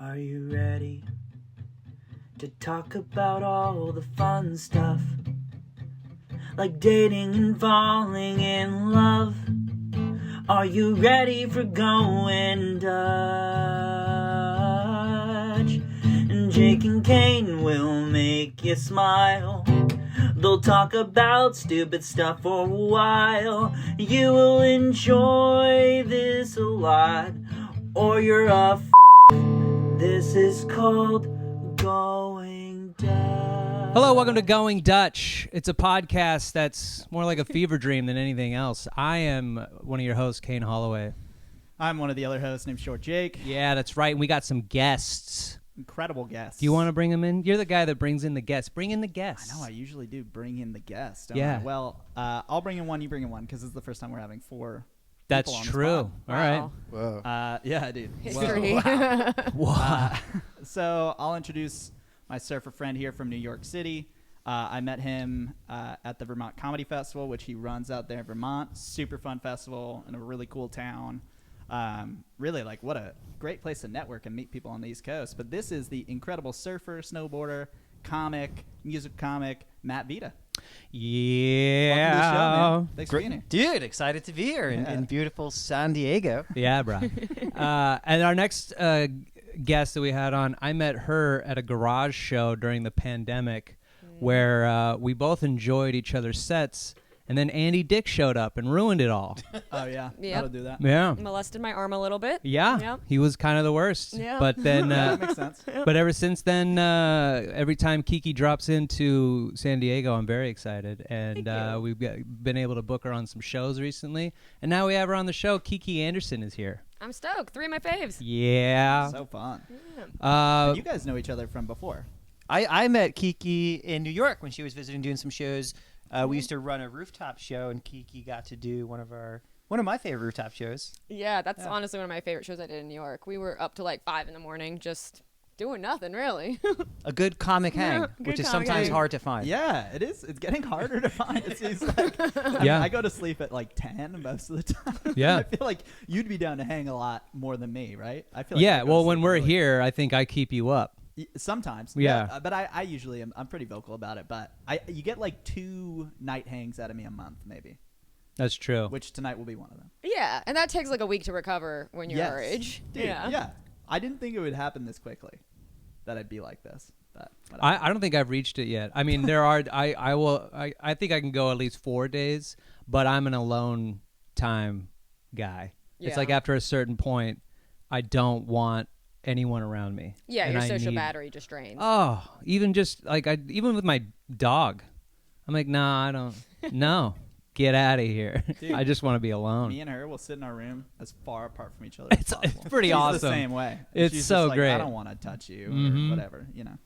Are you ready to talk about all the fun stuff? Like dating and falling in love. Are you ready for going Dutch? And Jake and Kane will make you smile. They'll talk about stupid stuff for a while. You will enjoy this a lot, or you're a f***. This is called Going Dutch. Hello, welcome to Going Dutch. It's a podcast that's more like a fever dream than anything else. I am one of your hosts, Kane Holloway. I'm one of the other hosts named Short Jake. Yeah, that's right. And we got some guests. Incredible guests. Do you want to bring them in? You're the guy that brings in the guests. Bring in the guests. I know, I usually do bring in the guests. Don't Yeah. I? Well, I'll bring in one, you bring in one, because this is the first time we're having four That's people on true. this All pod. right. Whoa. Yeah, dude. History. Wow. So I'll introduce my surfer friend here from New York City. I met him at the Vermont Comedy Festival, which he runs out there in Vermont. Super fun festival in a really cool town. Really, like, what a great place to network and meet people on the East Coast. But this is the incredible surfer, snowboarder, comic, music comic, Matt Vita. Yeah. Welcome to the show, man. Thanks for being here. Dude, excited to be here in beautiful San Diego. Yeah, bro. And our next guest that we had on, I met her at a garage show during the pandemic where we both enjoyed each other's sets. And then Andy Dick showed up and ruined it all. Oh, yeah. Yep. That'll do that. Yeah. Molested my arm a little bit. Yeah. Yep. He was kind of the worst. Yeah. But then, That makes sense. but ever since then, every time Kiki drops into San Diego, I'm very excited. And we've been able to book her on some shows recently. And now we have her on the show. Kiki Anderson is here. I'm stoked. 3 of my faves. Yeah. So fun. You You guys know each other from before. I met Kiki in New York when she was visiting doing some shows. We used to run a rooftop show, and Kiki got to do one of my favorite rooftop shows. Yeah, that's honestly one of my favorite shows I did in New York. We were up to like 5 in the morning just doing nothing, really. A good comic hang, Good which is comic sometimes hang. hard to find. Yeah, it is. It's getting harder to find. It seems like. Yeah. I go to sleep at like 10 most of the time. Yeah. I feel like you'd be down to hang a lot more than me, right? I feel like I yeah. go to Well, sleep when we're early. here, I think I keep you up. Sometimes. Yeah. But I usually am. I'm pretty vocal about it. But you get like 2 night hangs out of me a month, maybe. That's true. Which tonight will be one of them. Yeah, and that takes like a week to recover when you're our age. Dude, yeah. I didn't think it would happen this quickly, that I'd be like this. But whatever. I don't think I've reached it yet. I mean, there are. I think I can go at least 4 days, but I'm an alone time guy. It's Yeah. like after a certain point, I don't want anyone around me. Yeah, And your I social need- battery just drains. Oh, even just like even with my dog, I'm like, nah, I don't. No, get out of here. Dude, I just want to be alone. Me and her will sit in our room as far apart from each other It's- as possible. it's pretty She's awesome. the same way. It's She's so just like, great. I don't want to touch you Mhm. or whatever, you know.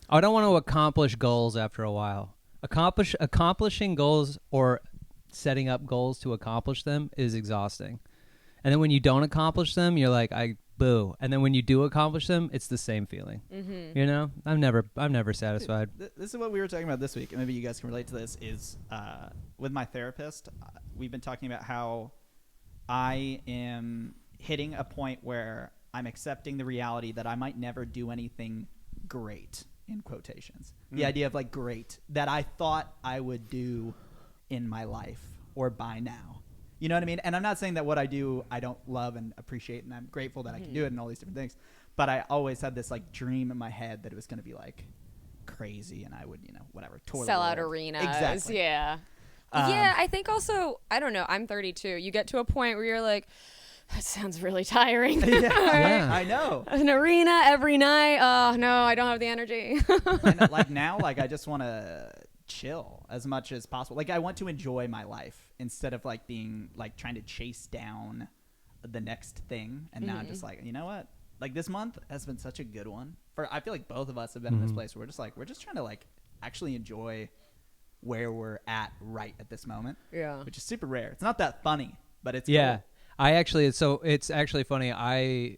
I don't want to accomplish goals after a while. Accomplishing goals or setting up goals to accomplish them is exhausting. And then when you don't accomplish them, you're like, boo. And then when you do accomplish them, it's the same feeling. Mm-hmm. You know, I'm never satisfied. This is what we were talking about this week, and maybe you guys can relate to this, is with my therapist, we've been talking about how I am hitting a point where I'm accepting the reality that I might never do anything great, in quotations. The idea of like great that I thought I would do in my life or by now. You know what I mean? And I'm not saying that what I do I don't love and appreciate, and I'm grateful that I can do it and all these different things. But I always had this like dream in my head that it was going to be like crazy, and I would, whatever, tour the Sell out world. arenas. Exactly. Yeah. Yeah, I think also, I don't know, I'm 32. You get to a point where you're like, that sounds really tiring. Yeah. I know. An arena every night. Oh, no, I don't have the energy. And like now, like I just want to chill as much as possible. Like I want to enjoy my life instead of like being like trying to chase down the next thing. And now I'm just like, you know what? Like this month has been such a good one. I feel like both of us have been in this place where we're just trying to like actually enjoy where we're at right at this moment. Yeah. Which is super rare. It's not that funny, but it's Yeah. cool. It's actually funny. I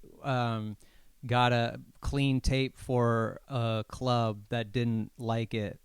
got a clean tape for a club that didn't like it,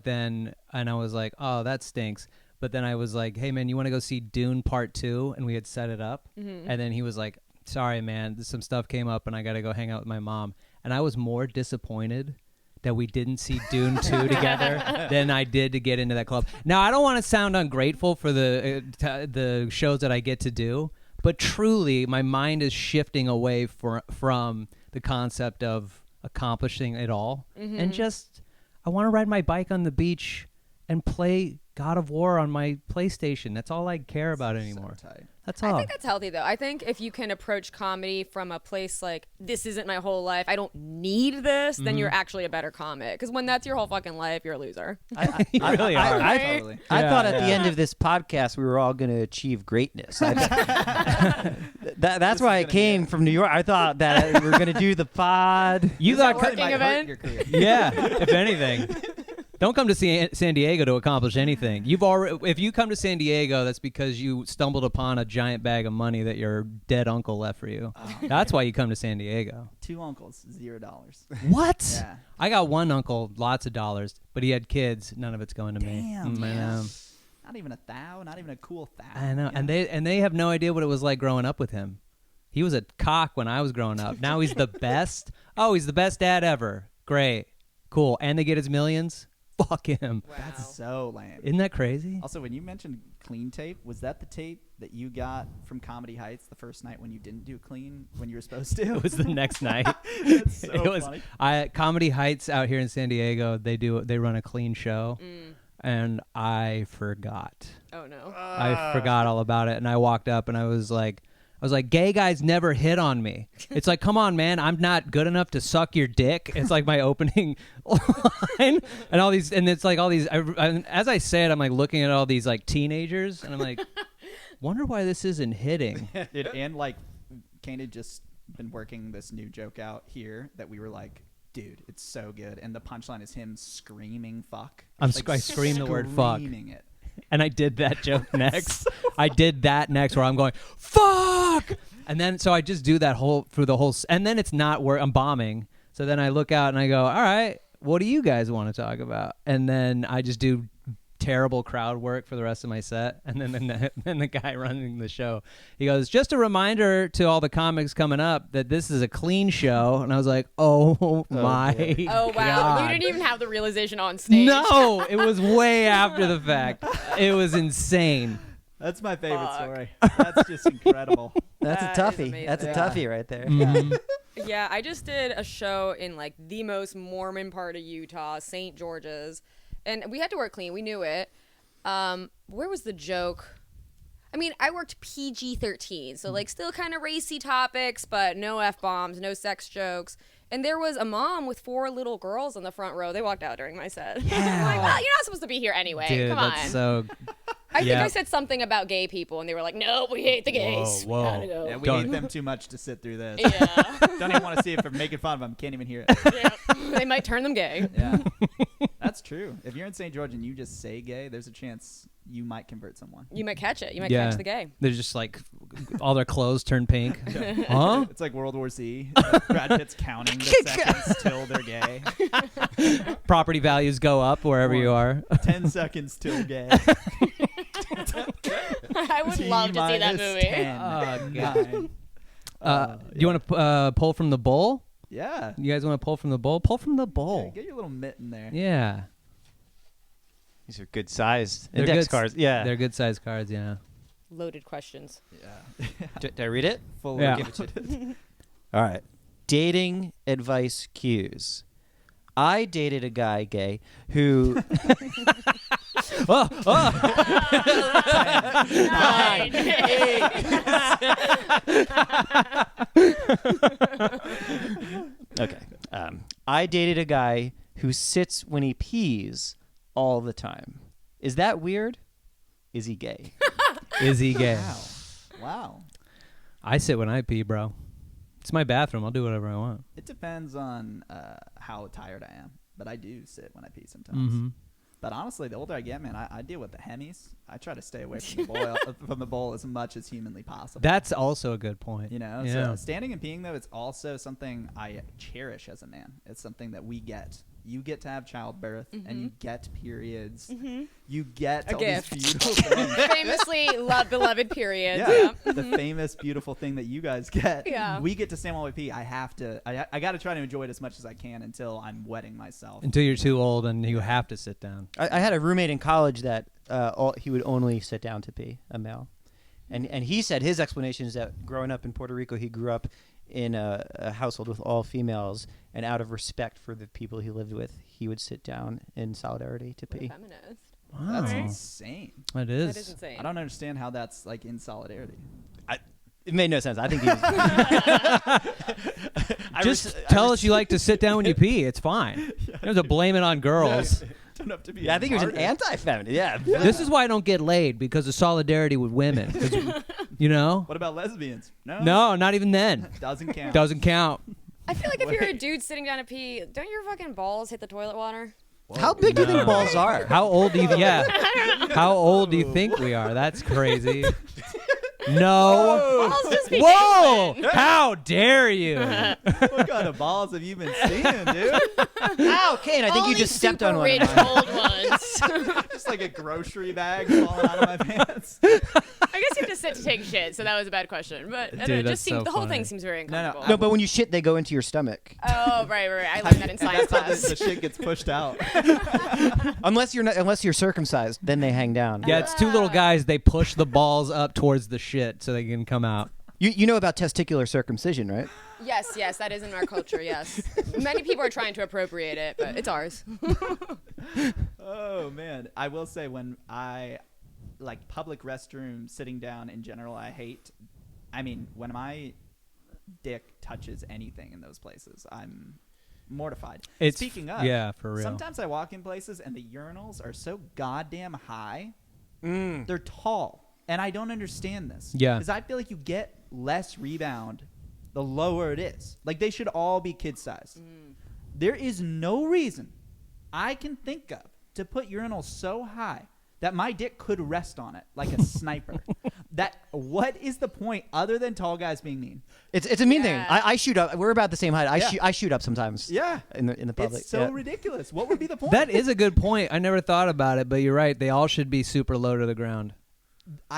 and I was like, oh, that stinks. But then I was like, hey man, you want to go see Dune Part 2? And we had set it up, and then he was like, sorry, man, some stuff came up and I got to go hang out with my mom. And I was more disappointed that we didn't see Dune 2 together than I did to get into that club. Now, I don't want to sound ungrateful for the shows that I get to do, but truly, my mind is shifting away from the concept of accomplishing it all. And just, I want to ride my bike on the beach and play God of War on my PlayStation. That's all I care about anymore. So tight. That's all. I think that's healthy, though. I think if you can approach comedy from a place like, this isn't my whole life, I don't need this, then you're actually a better comic. Because when that's your whole fucking life, you're a loser. You really are. Totally. I Yeah, thought at the yeah. end of this podcast we were all going to achieve greatness. That's why I came from New York. I thought that we were going to do the pod. You This thought, actually working might hurt event? your career. yeah, if anything. Don't come to San Diego to accomplish anything. If you come to San Diego, that's because you stumbled upon a giant bag of money that your dead uncle left for you. That's why you come to San Diego. 2 uncles, $0. What? Yeah. I got one uncle, lots of dollars, but he had kids. None of it's going to me. Damn, I man. know. Not even a thou, not even a cool thou. I know. Yeah. And they have no idea what it was like growing up with him. He was a cock when I was growing up. Now he's the best. Oh, he's the best dad ever. Great. Cool. And they get his millions. Fuck him. Wow. That's so lame. Isn't that crazy? Also, when you mentioned clean tape, was that the tape that you got from Comedy Heights the first night when you didn't do clean when you were supposed to? It was the next night. That's so It was funny. Comedy Heights out here in San Diego. They run a clean show, and I forgot. Oh, no. I forgot all about it, and I walked up and I was like, gay guys never hit on me. It's like, come on, man, I'm not good enough to suck your dick. It's like my opening line, and all these, and it's like all these. As I say it, I'm like looking at all these like teenagers, and I'm like, wonder why this isn't hitting. Dude, and like, Kane had just been working this new joke out here that we were like, dude, it's so good. And the punchline is him screaming fuck. I scream the word fuck. Screaming it. And I did that joke next. I did that next where I'm going, fuck! And then, so I just do that and then it's not where I'm bombing. So then I look out and I go, all right, what do you guys want to talk about? And then I just do terrible crowd work for the rest of my set. And then the guy running the show, he goes, just a reminder to all the comics coming up that this is a clean show. And I was like, oh my Oh, wow. God. You didn't even have the realization on stage. No, it was way after the fact. It was insane. That's my favorite Fuck. story. That's just incredible. That's a That is toughie. amazing. That's a Yeah. toughie right there. Mhm. Yeah, I just did a show in like the most Mormon part of Utah, St. George's, and we had to work clean. We knew it. Where was the joke? I mean, I worked PG-13, so like still kind of racy topics, but no F-bombs, no sex jokes. And there was a mom with 4 little girls in the front row. They walked out during my set. I'm like, well, you're not supposed to be here anyway. Dude, Come on. that's so. I think yeah. I said something about gay people, and they were like, no, we hate the gays. Whoa. Gotta go. Yeah, we Don't- hate them too much to sit through this. Yeah. Don't even want to see if they're making fun of them. Can't even hear it. Yeah. They might turn them gay. Yeah. That's true. If you're in St. George and you just say gay, there's a chance you might convert someone. You might catch it. You might Yeah. catch the gay. They're just like, all their clothes turn pink. Huh? It's like World War Z. Brad Pitt's counting the seconds till they're gay. Property values go up wherever you are. 10 seconds till gay. I would love to see that T-minus movie. 10, Oh, 9. Do you want to pull from the bowl? Yeah. You guys want to pull from the bowl? Pull from the bowl. Get your little mitten there. Yeah. These are good sized They're index good- cards. Yeah. They're good sized cards, yeah. Loaded questions. Yeah. Did I read it? Full Yeah. of All right. Dating advice cues. I dated a guy gay who Oh, oh. 9, 8. Okay. I dated a guy who sits when he pees all the time. Is that weird? Is he gay? Is he gay? Wow. I sit when I pee, bro. It's my bathroom. I'll do whatever I want. It depends on how tired I am, but I do sit when I pee sometimes. Mm-hmm. But honestly, the older I get, man, I deal with the hemis. I try to stay away from the bowl as much as humanly possible. That's also a good point. You know, Yeah. so standing and peeing though, it's also something I cherish as a man. It's something that we get you get to have childbirth and you get periods. Mm-hmm. You get A all these gift. beautiful things. Famously beloved periods. Yeah, Yeah. the famous beautiful thing that you guys get. Yeah. We get to stand while we pee. I got to try to enjoy it as much as I can until I'm wetting myself. Until you're too old and you have to sit down. I had a roommate in college that he would only sit down to pee, a male. And he said his explanation is that growing up in Puerto Rico, he grew up in a household with all females, and out of respect for the people he lived with, he would sit down in solidarity to What a pee. feminist. That's Wow. insane. It That is. is insane. I don't understand how that's like in solidarity. It made no sense. I think he was... Just tell us you like to sit down when you pee. It's fine. You don't have to blame it on girls. Don't have to be. Yeah, I think he was an martyr. anti-feminist. Yeah. This is why I don't get laid, because of solidarity with women. 'Cause, you know? What about lesbians? No. No, not even then. Doesn't count. Doesn't count. I feel like if you're a dude sitting down to pee, don't your fucking balls hit the toilet water? How big do you think No. balls are? How old do you? Yeah. How old do you think we are? That's crazy. No. Balls just be Whoa! dangling. How dare you? What kind of balls have you been seeing, dude? Ow, Kane, I think Only you just stepped on super one. of rich mine. old ones. Just like a grocery bag falling out of my pants. I guess you have to sit to take shit, so that was a bad question. But I don't Dude, know, it that's just seems so the whole funny. thing seems very No, no, uncomfortable. No, but when you shit, they go into your stomach. Oh, right. I learned that in science That's how class. the shit gets pushed out. Unless you're circumcised, then they hang down. Yeah, it's two little guys. They push the balls up towards the shit so they can come out. You know about testicular circumcision, right? Yes, that is in our culture, yes. Many people are trying to appropriate it, but it's ours. Oh man, I will say when I like public restroom sitting down in general, I hate. I mean, when my dick touches anything in those places, I'm mortified. Speaking of, yeah, for real. sometimes I walk in places and the urinals are so goddamn high. Mm. They're tall, and I don't understand this. Yeah. because I feel like you get less rebound the lower it is. Like they should all be kid sized. There is no reason I can think of to put urinals so high that my dick could rest on it like a sniper. What is the point other than tall guys being mean? It's a mean thing. Yeah. I shoot up. We're about the same height. Yeah. I shoot up sometimes. Yeah. In the public. It's so yeah. ridiculous. What would be the point? That is a good point. I never thought about it, but you're right. They all should be super low to the ground.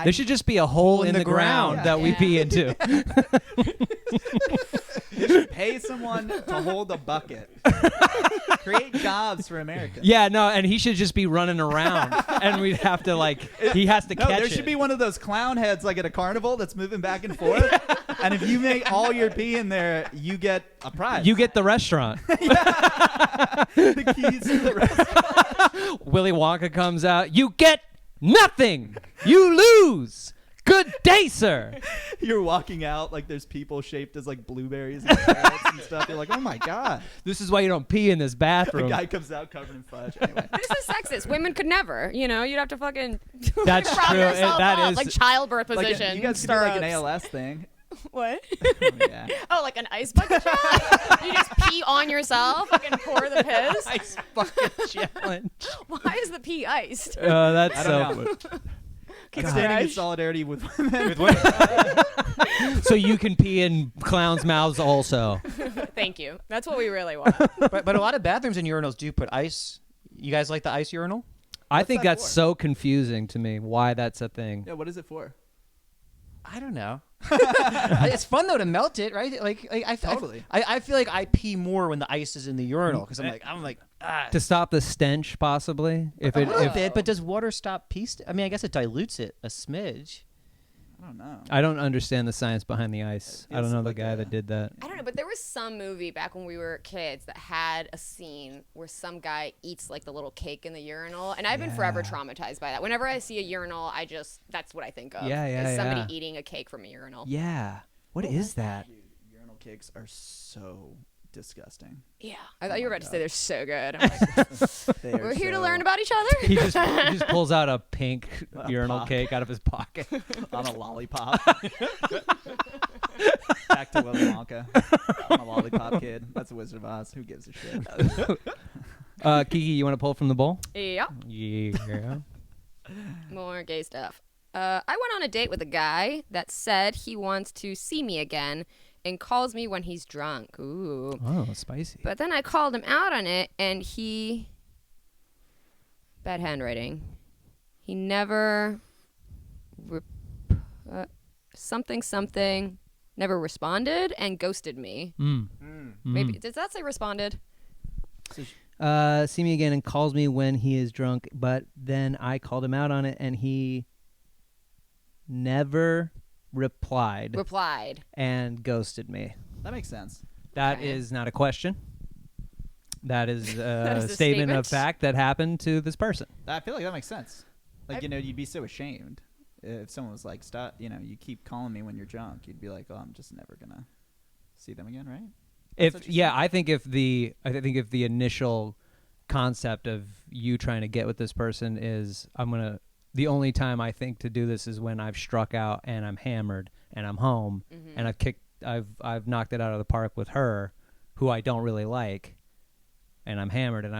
There should just be a hole in the ground Yeah. that we Yeah. pee into. You should pay someone to hold a bucket. Create jobs for America. Yeah, no, and he should just be running around, and we'd have to he has to No, catch there it. should be one of those clown heads like at a carnival that's moving back and forth. And if you make all your pee in there, you get a prize. You get the restaurant. the keys to the restaurant. Willy Wonka comes out. You get nothing. You lose. Good day, sir. You're walking out like there's people shaped as like blueberries and carrots and stuff. You're like, oh my god. This is why you don't pee in this The bathroom. guy comes out covered in fudge. Anyway. This is sexist. Women could never. You'd have to fucking That's prop true. yourself That up, is- like childbirth Like position. you guys could do like an stirrups. ALS thing. What? Oh, yeah. Oh, like an ice bucket challenge? You just pee on yourself, fucking pour the piss. Ice bucket challenge. Why is the pee iced? That's I so don't funny. Standing in solidarity with women. So you can pee in clowns' mouths also. Thank you. That's what we really want. but a lot of bathrooms and urinals do put ice. You guys like the ice urinal? I think that that's for? so confusing to me. Why that's a thing? Yeah, what is it for? I don't know. It's fun though to melt it, right? Like Totally. I feel like I pee more when the ice is in the urinal because I'm like To stop the stench, possibly. If a it, little if bit. But does water stop pee? I mean, I guess it dilutes it a smidge. I don't know. I don't understand the science behind the ice. I don't feels know the like guy a- that did that. I don't know, but there was some movie back when we were kids that had a scene where some guy eats like the little cake in the urinal, and I've been forever traumatized by that. Whenever I see a urinal, that's what I think of. Yeah, is somebody yeah. eating a cake from a urinal. Yeah. What is that? Dude, urinal cakes are so disgusting. Yeah. I thought you were about to say they're so good. I'm like, They are we're here to so- learn about each other. He just pulls out a pink A urinal pop. cake out of his pocket. on a lollipop. Back to Willy Wonka. I'm a lollipop kid. That's a Wizard of Oz. Who gives a shit? Kiki, you want to pull from the bowl? Yeah. Yeah. More gay stuff. I went on a date with a guy that said he wants to see me again and calls me when he's drunk. Ooh. Oh, spicy. But then I called him out on it, and bad handwriting. He never never responded and ghosted me. Maybe does that say responded? See me again and calls me when he is drunk, but then I called him out on it, and he never replied and ghosted me. That makes sense. That Okay. is not a question. That is That a is a statement of statement. fact that happened to this person. I feel like that makes sense. Like, you'd be so ashamed if someone was like, "Stop!" You keep calling me when you're drunk. You'd be like, "Oh, I'm just never gonna see them again," right? That's what you're saying? I think if the initial concept of you trying to get with this person is the only time I think to do this is when I've struck out and I'm hammered and I'm home and I've knocked it out of the park with her, who I don't really like, and I'm hammered and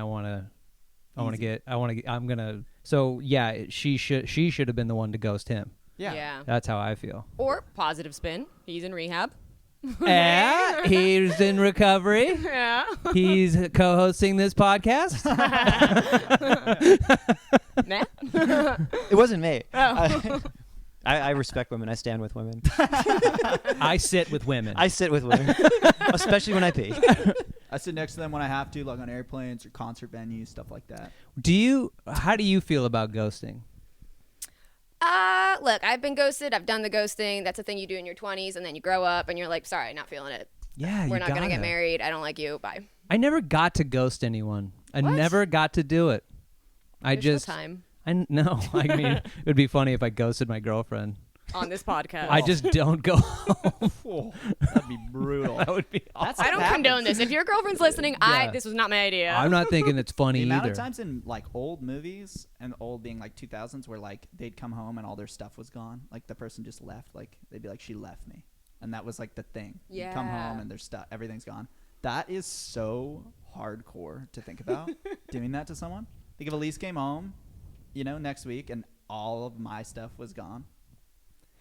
she should have been the one to ghost him. Yeah. That's how I feel. Or positive spin. He's in rehab. Yeah, he's in recovery. Yeah. He's co-hosting this podcast. Nah. It wasn't me. Oh. I respect women. I stand with women. I sit with women. I sit with women, especially when I pee. I sit next to them when I have to, like on airplanes or concert venues, stuff like that. How do you feel about ghosting? Look, I've been ghosted. I've done the ghosting. That's a thing you do in your 20s, and then you grow up, and you're like, sorry, not feeling it. Yeah, We're not going to get married. I don't like you. Bye. I never got to ghost anyone. I What? never got to do it. There's no time No. I mean, it would be funny if I ghosted my girlfriend. on this podcast. I just don't go home. That'd be brutal. That would be awful. I don't condone this. If your girlfriend's listening, Yeah. this was not my idea. I'm not thinking it's funny The amount either. of times in like old movies and old being like 2000s where like they'd come home and all their stuff was gone, like the person just left, like they'd be like, she left me, and that was like the thing. You come home Yeah. and their stuff, everything's gone. That is so hardcore to think about. Doing that to someone. Think if Elise came home, next week and all of my stuff was gone.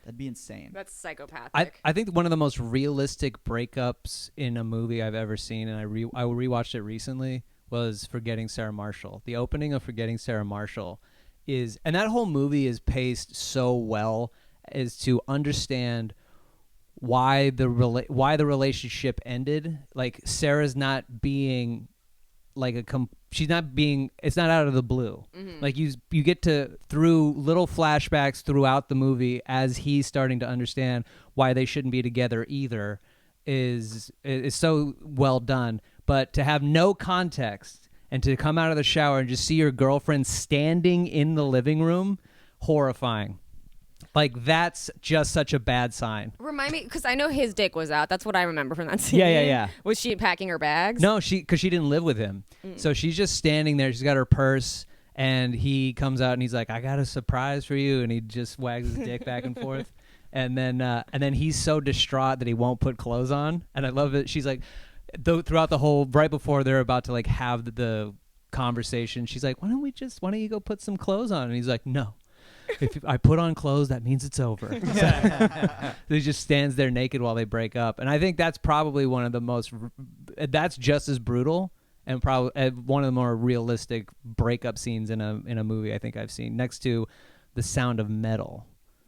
That'd be insane. That's psychopathic. I think one of the most realistic breakups in a movie I've ever seen, and I rewatched it recently, was Forgetting Sarah Marshall. The opening of Forgetting Sarah Marshall and that whole movie is paced so well as to understand why the relationship ended. Like, Sarah's not being like it's not out of the blue. Like, you get to, through little flashbacks throughout the movie, as he's starting to understand why they shouldn't be together either, is so well done. But to have no context and to come out of the shower and just see your girlfriend standing in the living room, horrifying. Like, that's just such a bad sign. Remind me, because I know his dick was out. That's what I remember from that scene. Yeah. Was she packing her bags? No, because she didn't live with him. So she's just standing there. She's got her purse, and he comes out and he's like, I got a surprise for you. And he just wags his dick back and forth. And then he's so distraught that he won't put clothes on. And I love it. She's like, throughout the whole, right before they're about to like have the conversation, she's like, why don't you go put some clothes on? And he's like, no. If I put on clothes, that means it's over. He just stands there naked while they break up. And I think that's probably one of the most, that's just as brutal and probably one of the more realistic breakup scenes in a movie I think I've seen, next to The Sound of Metal.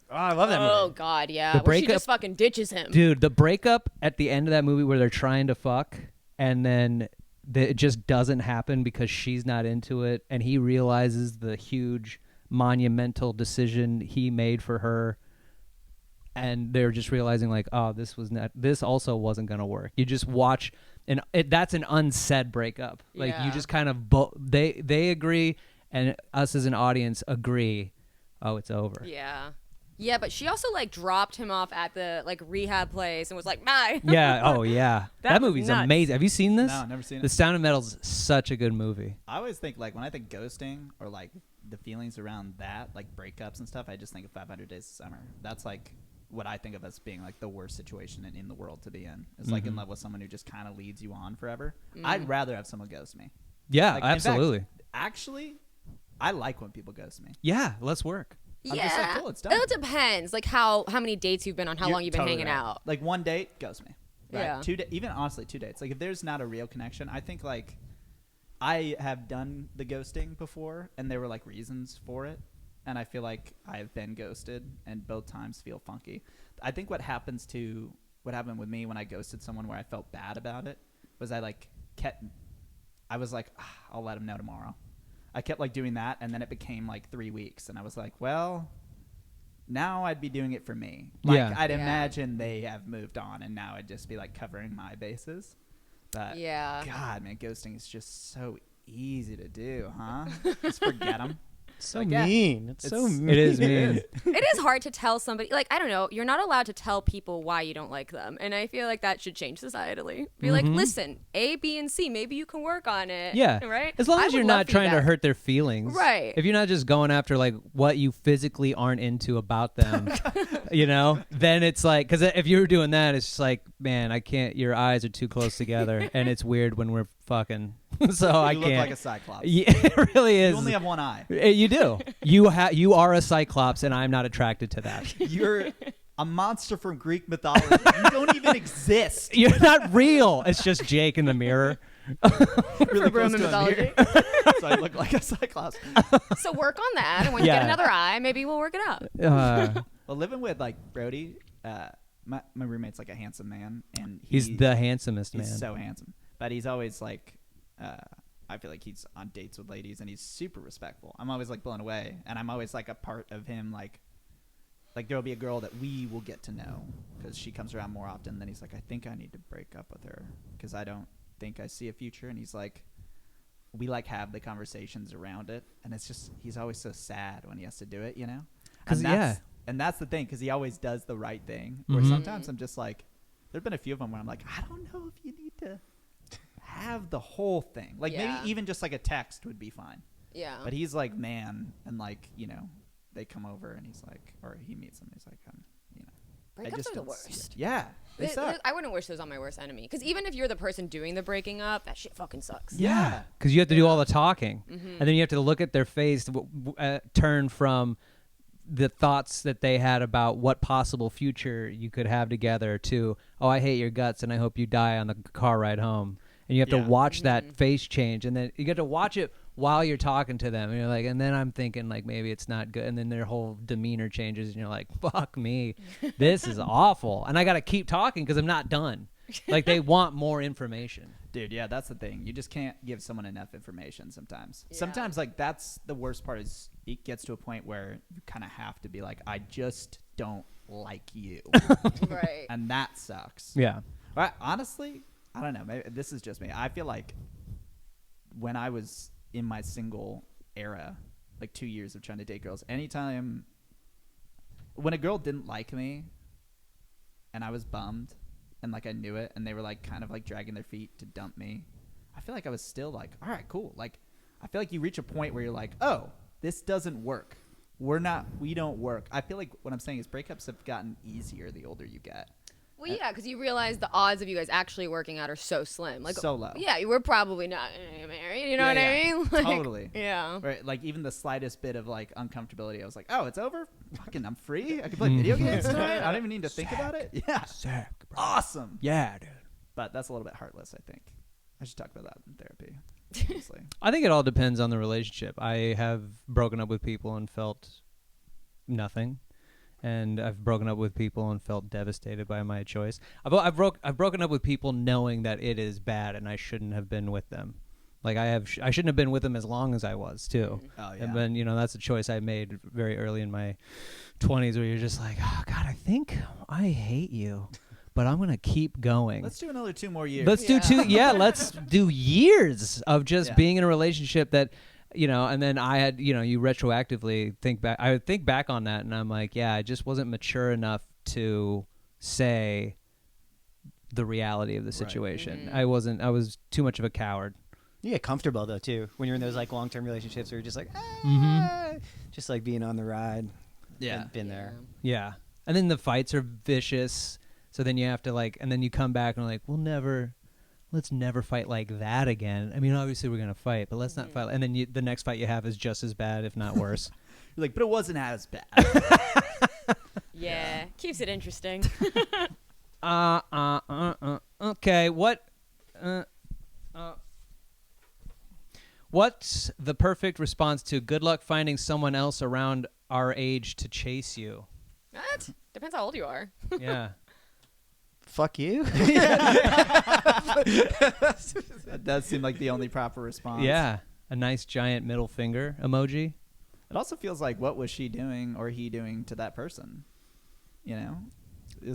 Oh, I love that movie. Oh, God, yeah. The Where she breakup- just fucking ditches him. Dude, the breakup at the end of that movie where they're trying to fuck and then it just doesn't happen because she's not into it, and he realizes the huge monumental decision he made for her, and they're just realizing like, oh, this also wasn't gonna work. You just watch, and that's an unsaid breakup. Like, you Yeah. just kind of they agree, and us as an audience agree, oh, it's over. Yeah, but she also like dropped him off at the like rehab place and was like, bye. Yeah. Oh yeah. That That was movie's nuts. amazing. Have you seen this? No, I've never seen The it. Sound of Metal's such a good movie. I always think like when I think ghosting or like the feelings around that, like breakups and stuff, I just think of 500 Days of Summer. That's like what I think of as being like the worst situation in the world to be in. Is like in love with someone who just kind of leads you on forever. I'd rather have someone ghost me. Yeah, Like, in fact, absolutely. actually, I like when people ghost me. Yeah, let's work. I'm Yeah, just like, cool, it's done. it depends, like how many dates you've been on, how You're long you've been totally hanging right. out. Like one date, ghost me. Right? Yeah. Even honestly, 2 dates. Like if there's not a real connection, I think like I have done the ghosting before, and there were like reasons for it, and I feel like I've been ghosted, and both times feel funky. I think what happened with me when I ghosted someone where I felt bad about it was I was like, I'll let him know tomorrow. I kept like doing that, and then it became like 3 weeks, and I was like, well, now I'd be doing it for me. Like, Yeah. I'd Yeah. imagine they have moved on, and now I'd just be like covering my bases. But Yeah. God, man, ghosting is just so easy to do, huh? Just forget them. So Like, yeah, mean. It's so it's- mean. It is mean. It is hard to tell somebody, like, I don't know, you're not allowed to tell people why you don't like them. And I feel like that should change societally. Be like, listen, A, B, and C, maybe you can work on it. Yeah. Right? As long I as would you're love not trying to feedback. hurt their feelings. Right. If you're not just going after like what you physically aren't into about them, then it's like, because if you were doing that, it's just like, man, I can't, your eyes are too close together. And it's weird when we're fucking. So I You can't. look like a cyclops. Yeah, it really is. You only have one eye. You do. You are a cyclops, and I'm not attracted to that. You're a monster from Greek mythology. You don't even exist. You're not real. It's just Jake in the mirror. Really close Roman to a mythology. mirror. So I look like a cyclops. So work on that. And when you Yeah. get another eye, maybe we'll work it out. Well, living with like Brody, my roommate's like a handsome man, and He's the handsomest man. he's so handsome. But he's always like, I feel like he's on dates with ladies, and he's super respectful. I'm always like blown away, and I'm always like a part of him. Like there'll be a girl that we will get to know because she comes around more often. Then he's like, I think I need to break up with her because I don't think I see a future. And he's like, we like have the conversations around it, and it's just he's always so sad when he has to do it, you know? 'Cause, And that's the thing, because he always does the right thing. Or sometimes I'm just like, there've been a few of them where I'm like, I don't know if you need to have the whole thing. Like Yeah. maybe even just like a text would be fine. Yeah. But he's like, man, and like, you know, they come over and he's like, or he meets them. He's like, you know, I Breakups just are the don't see it. worst. Yeah, they suck. I wouldn't wish those on my worst enemy. Because even if you're the person doing the breaking up, that shit fucking sucks. Yeah. Because you have to do all the talking, and then you have to look at their face, turn from the thoughts that they had about what possible future you could have together to, oh, I hate your guts and I hope you die on the car ride home. And you have to Yeah. watch that face change, and then you get to watch it while you're talking to them, and you're like, and then I'm thinking like maybe it's not good, and then their whole demeanor changes, and you're like, fuck me, this is awful, and I got to keep talking because I'm not done. Like they want more information. Dude, yeah, that's the thing. You just can't give someone enough information sometimes. Yeah. Sometimes, like, that's the worst part is it gets to a point where you kind of have to be like, I just don't like you. Right. And that sucks. Yeah. But honestly, I don't know. Maybe this is just me. I feel like when I was in my single era, like 2 years of trying to date girls, anytime when a girl didn't like me and I was bummed and like I knew it and they were like kind of like dragging their feet to dump me, I feel like I was still like, all right, cool. Like I feel like you reach a point where you're like, oh, this doesn't work. We don't work. I feel like what I'm saying is breakups have gotten easier the older you get. Well, yeah, because you realize the odds of you guys actually working out are so slim. Like, So low. Yeah, we're probably not gonna get married. You know Yeah, what I yeah. mean? Like, Totally. Yeah. Right, like even the slightest bit of like uncomfortability, I was like, "Oh, it's over. Fucking, I'm free. I can play video games tonight. I don't even need to think about it." Yeah, Sick, bro. awesome. Yeah, dude. But that's a little bit heartless. I think I should talk about that in therapy. Honestly, I think it all depends on the relationship. I have broken up with people and felt nothing, and I've broken up with people and felt devastated by my choice. I've broken up with people knowing that it is bad and I shouldn't have been with them. Like I shouldn't have been with them as long as I was too. Oh, yeah. And then that's a choice I made very early in my 20s, where you're just like, oh God, I think I hate you, but I'm gonna keep going. let's do another 2 more years. Let's do two. Yeah, let's do years of just Yeah. being in a relationship that, and then I had, you retroactively think back. I would think back on that, and I'm like, yeah, I just wasn't mature enough to say the reality of the situation. I was too much of a coward. You get comfortable though too when you're in those like long-term relationships where you're just like, just like being on the ride. Yeah. Been there. Yeah, and then the fights are vicious. So then you have to and then you come back and like, let's never fight like that again. I mean, obviously we're gonna fight, but let's not fight. And then the next fight you have is just as bad, if not worse. You're like, but it wasn't as bad. Yeah. Keeps it interesting. Okay, what's the perfect response to good luck finding someone else around our age to chase you? What? Depends how old you are. Yeah. Fuck you. That does seem like the only proper response. Yeah. A nice giant middle finger emoji. It also feels like what was she doing or he doing to that person? You know,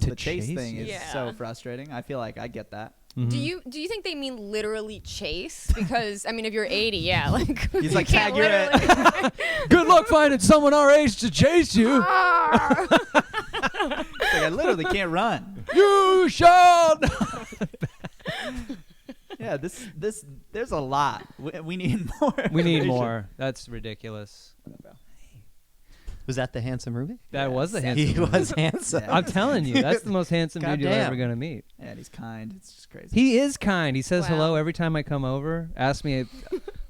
To the chase chase thing you? is Yeah. so frustrating. I feel like I get that. Mhm. Do you think they mean literally chase? Because I mean, if you're 80, yeah, like He's you like, can't "Tag, you're it." literally- Good luck finding someone our age to chase you. Ah. It's like, I literally can't run. You shall. Yeah, this there's a lot. We need more. We need information. more. That's ridiculous. Was that the handsome Ruby? That was the He handsome. was handsome. Yeah. I'm telling you, that's the most handsome dude you're Goddamn. ever gonna meet. Yeah, and he's kind. It's just crazy. He is kind. He says Wow. hello every time I come over. Asks me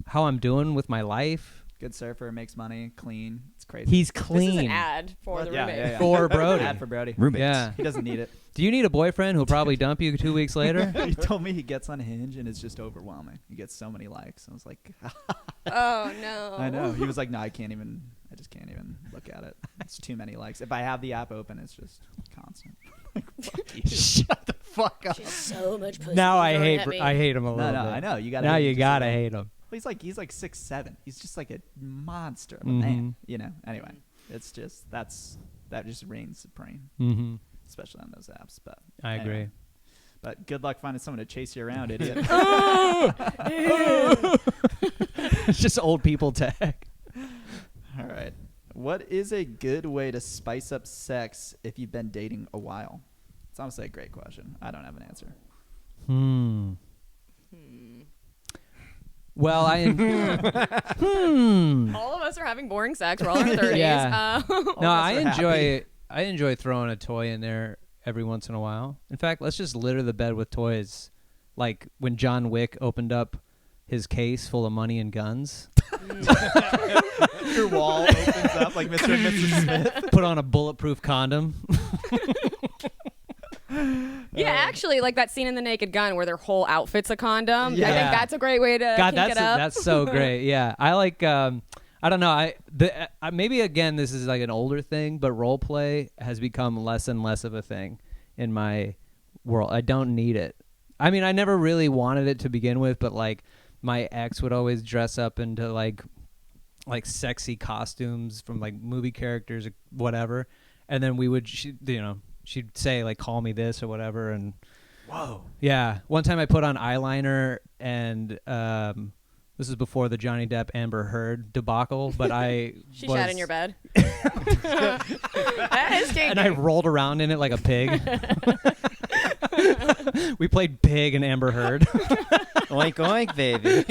how I'm doing with my life. Good surfer, makes money, clean. It's crazy. He's This is clean. an ad for the Yeah, roommate. yeah, yeah. For Brody. Ad for Brody. Roommates. Yeah. He doesn't need it. Do you need a boyfriend who'll probably dump you 2 weeks later? He told me he gets on Hinge and it's just overwhelming. He gets so many likes. I was like, Oh no. I know. He was like, no, I just can't even look at it. It's too many likes. If I have the app open, it's just constant. Like, fuck you. Shut the fuck up. So much pussy. Now I thrown at me. hate him a little No, bit. I know. You gotta Now hate him you just a gotta little. hate him. Well, he's like 6'7". He's just like a monster of a Mhm. man. You know. Anyway, it's just that just reigns supreme, Mm-hmm. especially on those apps. But I anyway. agree. But good luck finding someone to chase you around, idiot. It's just old people tag. All right. What is a good way to spice up sex if you've been dating a while? It's honestly a great question. I don't have an answer. Well, All of us are having boring sex. We're all in our 30s. Yeah. Uh, No, us I are enjoy throwing a toy in there every once in a while. In fact, let's just litter the bed with toys. Like when John Wick opened up his case full of money and guns, Your wall opens up like Mr. and Mrs. Smith. put on a bulletproof condom. yeah, actually, like that scene in The Naked Gun where their whole outfit's a condom. I Yeah. think that's a great way to God, kink it up. that's so great. Yeah, I like. I don't know. Maybe again this is like an older thing, but role play has become less and less of a thing in my world. I don't need it. I mean, I never really wanted it to begin with, but like my ex would always dress up into like sexy costumes from like movie characters or whatever, and then she'd say like call me this or whatever, and Whoa. yeah, one time I put on eyeliner and this is before the Johnny Depp Amber Heard debacle, but She shat in your bed. That is kinky. and I rolled around in it like a pig. We played Pig and Amber Heard. Oink oink, baby.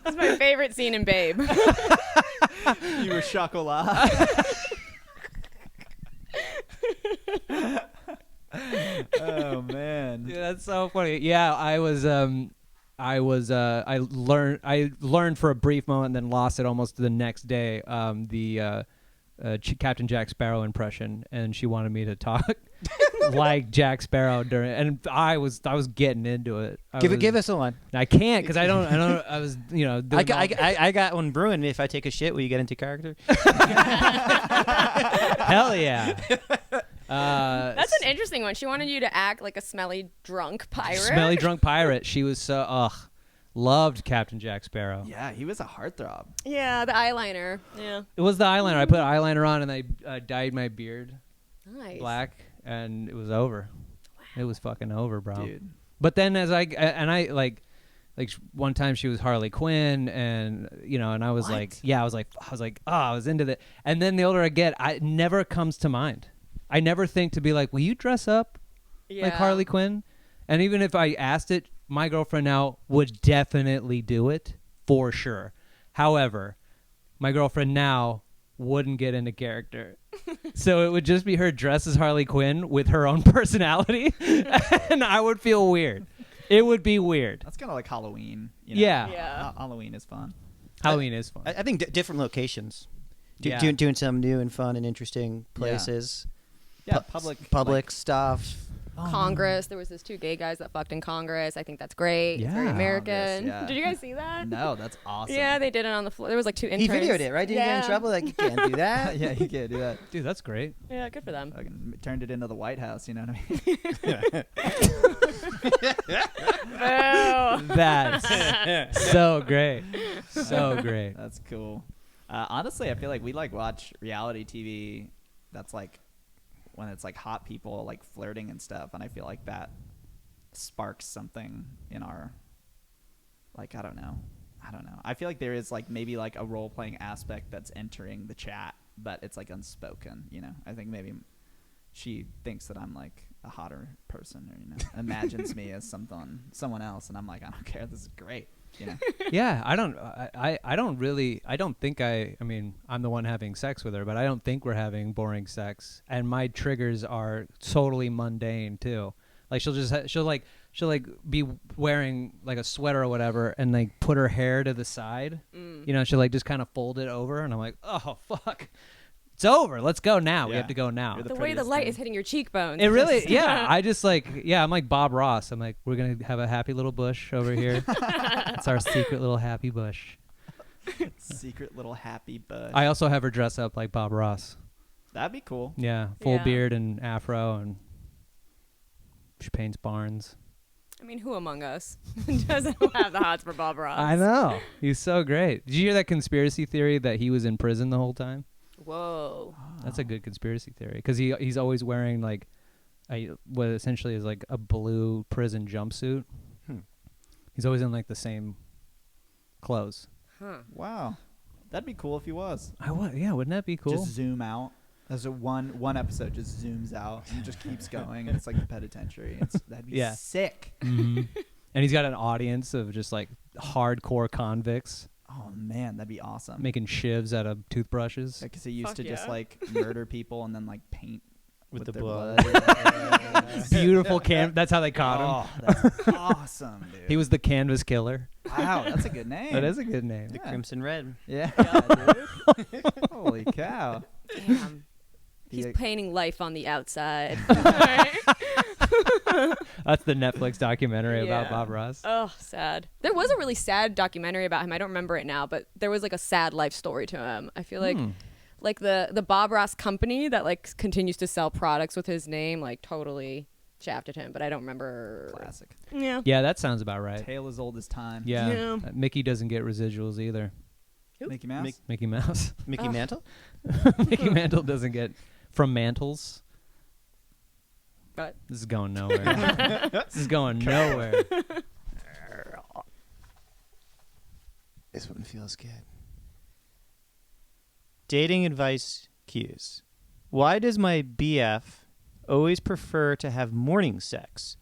That's my favorite scene in Babe. You were chocolat. Oh man. Dude, that's so funny. Yeah, I learned for a brief moment and then lost it almost the next day. Captain Jack Sparrow impression, and she wanted me to talk like Jack Sparrow and I was getting into it. Give us a one. I can't because I don't. I was doing I got one brewing. If I take a shit, will you get into character? hell yeah. That's an interesting one. She wanted you to act like a smelly drunk pirate. Smelly drunk pirate. She was so loved Captain Jack Sparrow. Yeah, he was a heartthrob. Yeah, the eyeliner. Yeah. It was the eyeliner. I put eyeliner on and I dyed my beard Nice. black, and it was over. It was fucking over, bro. Dude. But then as I one time she was Harley Quinn, and and I was What? like, yeah, I was into that. And then the older I get, it never comes to mind. I never think to be like, will you dress up Yeah. like Harley Quinn? And even if I asked it, my girlfriend now would definitely do it for sure. However, my girlfriend now wouldn't get into character. So it would just be her dressed as Harley Quinn with her own personality, and I would feel weird. It would be weird. That's kind of like Halloween. Yeah. Yeah. Halloween is fun. Halloween is fun. I think different locations. Yeah. Doing some new and fun and interesting places. Yeah, public like, stuff. Congress. There was those 2 gay guys that fucked in Congress. I think that's great. It's very Yeah. American. Congress, yeah. Did you guys see that? No, that's awesome. Yeah, they did it on the floor. There was like 2 He interns. videoed it, right? Did he get in trouble? Like, you can't do that. Yeah, you can't do that. Dude, that's great. Yeah, good for them. Fucking turned it into the White House. You know what I mean? Boo. That's so great. So great. That's cool. Honestly, I feel like we like watch reality TV. That's like when it's like hot people like flirting and stuff, and I feel like that sparks something in our, like, I don't know. I feel like there is like maybe like a role playing aspect that's entering the chat, but it's like unspoken. You know, I think maybe she thinks that I'm like a hotter person, or imagines me as someone else, and I'm like, I don't care. This is great. You know. Yeah, I don't think I mean, I'm the one having sex with her, but I don't think we're having boring sex. And my triggers are totally mundane too. Like she'll be wearing like a sweater or whatever, and like put her hair to the side. You know, she'll like just kind of fold it over, and I'm like, oh fuck, it's over. Let's go now. We Yeah. have to go now. You're The way the light is hitting your cheekbones. It really, yeah. I just like, yeah, I'm like Bob Ross. I'm like, we're going to have a happy little bush over here. It's our secret little happy bush. Secret little happy bush. I also have her dress up like Bob Ross. That'd be cool. Yeah, full Yeah. beard and afro, and she paints barns. I mean, who among us doesn't have the hots for Bob Ross? I know. He's so great. Did you hear that conspiracy theory that he was in prison the whole time? Whoa. That's a good conspiracy theory, because he's always wearing like what essentially is like a blue prison jumpsuit. He's always in like the same clothes. Huh. Wow, that'd be cool if he was. Yeah, wouldn't that be cool? Just zoom out. As a one episode just zooms out and just keeps going, and it's like the penitentiary. That'd be Yeah. sick. And he's got an audience of just like hardcore convicts Oh man, that'd be awesome. making shivs out of toothbrushes. Because he used Fuck to just yeah. like murder people and then like paint With the their blood. blood. Beautiful That's how they caught him. Oh, that's awesome, dude. He was the canvas killer. Wow, that's a good name. That is a good name. The Yeah. Crimson Red. Yeah, dude. Holy cow. Damn. He's Yeah. painting life on the outside. That's the Netflix documentary about Yeah. Bob Ross. Oh, sad. There was a really sad documentary about him. I don't remember it now, but there was like a sad life story to him. I feel like the Bob Ross company that like continues to sell products with his name like totally shafted him, but I don't remember. Classic. Yeah. Yeah, that sounds about right. Tale as old as time. Yeah. Yeah. Mickey doesn't get residuals either. Mickey Mouse. Mickey Mouse. Mickey Mantle? Mickey Mantle doesn't get from mantles. But This is going nowhere. This is going nowhere. This one feels good. Dating advice cues. Why does my BF always prefer to have morning sex?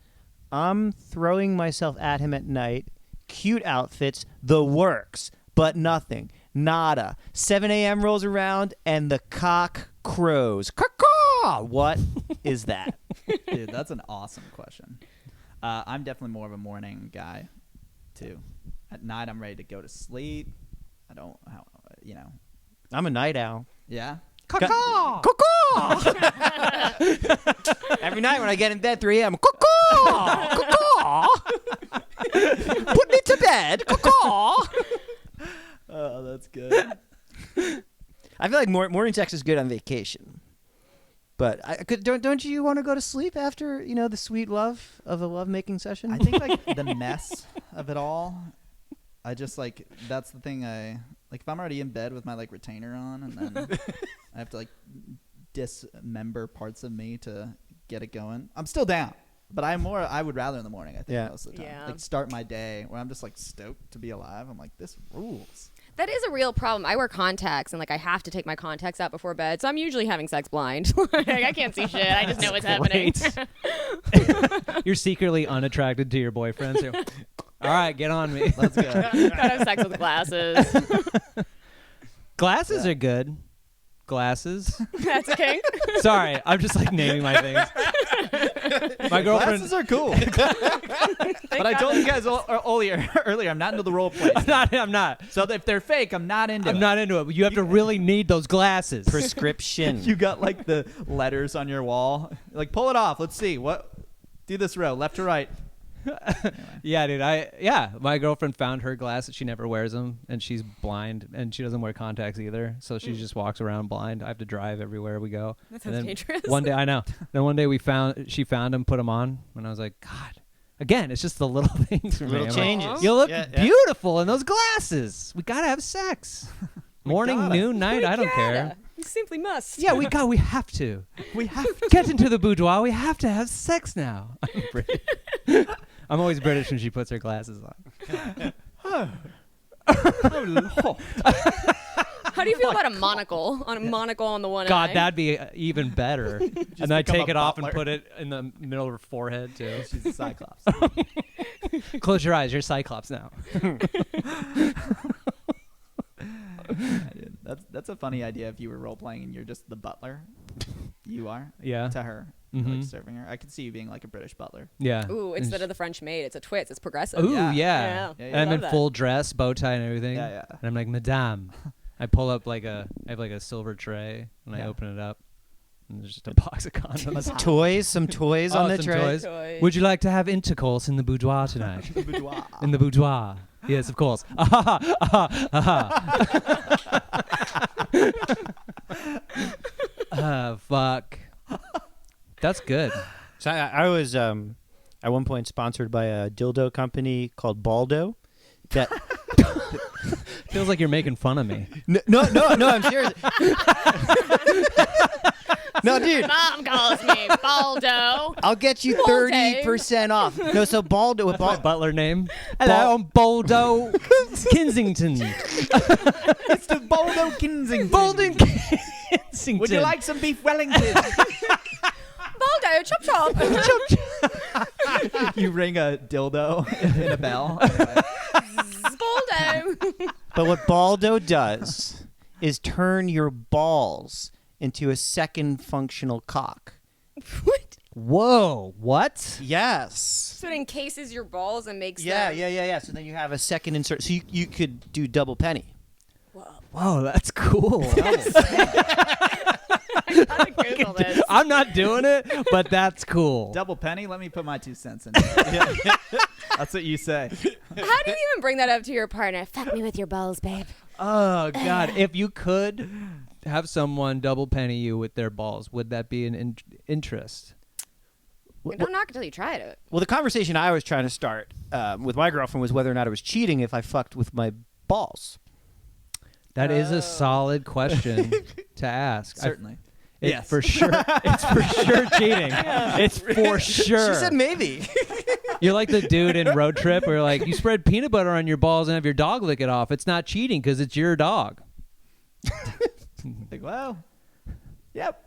I'm throwing myself at him at night. Cute outfits, the works, but nothing. Nada. 7 a.m. rolls around and the cock crows. Caw-caw! What is that? Dude, that's an awesome question. I'm definitely more of a morning guy, too. At night, I'm ready to go to sleep. I don't, I'm a night owl. Yeah. Caw-caw! Caw-caw! Every night when I get in bed 3 a.m. Caw-caw! Caw-caw! Put me to bed. Caw-caw! Oh, that's good. I feel like morning sex is good on vacation. But don't you want to go to sleep after, the sweet love of a lovemaking session? I think like the mess of it all. I just like that's the thing. If I'm already in bed with my like retainer on, and then I have to like dismember parts of me to get it going. I'm still down, but I would rather in the morning. I think most of the time, Yeah. like start my day where I'm just like stoked to be alive. I'm like, this rules. that is a real problem. I wear contacts and like I have to take my contacts out before bed, so I'm usually having sex blind. Like, I can't see shit. I just know what's happening. You're secretly unattracted to your boyfriend. So, all right, get on me. Let's go. Gotta have sex with glasses. Glasses are good. Glasses. That's a kink. Sorry, I'm just like naming my things. My girlfriend. Glasses are cool. But I told you guys earlier, I'm not into the role play. I'm not. So if they're fake, I'm not into it. I'm not into it. You have to really need those glasses. Prescription. You got like the letters on your wall. Like, pull it off. Let's see. Do this row, left to right. Yeah, dude. My girlfriend found her glasses. She never wears them, and she's blind, and she doesn't wear contacts either. So she just walks around blind. I have to drive everywhere we go. That And sounds then dangerous. One day, I know. Then one day she found them, put them on, and I was like, God. Again, it's just the little things for me. Little I'm changes. Like, you look Yeah. beautiful in those glasses. We gotta have sex. Morning, gotta. noon, night. I don't care. You simply must. Yeah, we have to. We have to. Get into the boudoir. We have to have sex now. I'm British. I'm always British when she puts her glasses on. How do you feel about a monocle? On a monocle on the one God, eye? that'd be even better. And I become take a it off and butler. put it in the middle of her forehead too. She's a Cyclops. Close your eyes. You're Cyclops now. That's a funny idea if you were role playing and you're just the butler. You are Yeah. to her, Mhm. like serving her. I could see you being like a British butler. Yeah. Ooh, And instead of the French maid, it's a twist. It's progressive. Ooh, Yeah. yeah. Yeah, And I'm love in that. full dress, bow tie, and everything. Yeah, yeah. And I'm like, Madame. I pull up I have like a silver tray, and I Yeah. open it up, and there's just a box of condoms. Some toys on the some tray. toys. Toys. Would you like to have intercourse in the boudoir tonight? Boudoir. In the boudoir. Yes, of course. Fuck. That's good. So I was at one point sponsored by a dildo company called Baldo. That Feels like you're making fun of me. no, I'm serious. No, dude, Mom calls me Baldo. I'll get you Baldo. 30% off. No, so Baldo with My butler name. Hello, I'm Baldo Kensington. It's the Baldo Kensington. Bolden Kensington. Would you like some beef Wellington? Baldo, chop chop. You ring a dildo in a bell. Anyway. Baldo. But what Baldo does is turn your balls into a second functional cock. What? Whoa, what? Yes. So it encases your balls and makes Yeah. them. So then you have a second insert. So you could do double penny. Whoa, that's cool. I gotta Google this. I'm not doing it, but that's cool. Double penny? Let me put my 2 cents in there. That's what you say. How do you even bring that up to your partner? Fuck me with your balls, babe. Oh, God. If you could have someone double penny you with their balls, would that be an interest? Don't knock until you tried it. Well, the conversation I was trying to start with my girlfriend was whether or not it was cheating if I fucked with my balls. That is a solid question to ask. Certainly. It's for sure. It's for sure cheating. It's for sure. She said maybe. You're like the dude in Road Trip where like you spread peanut butter on your balls and have your dog lick it off. It's not cheating because it's your dog. Like, well, yep.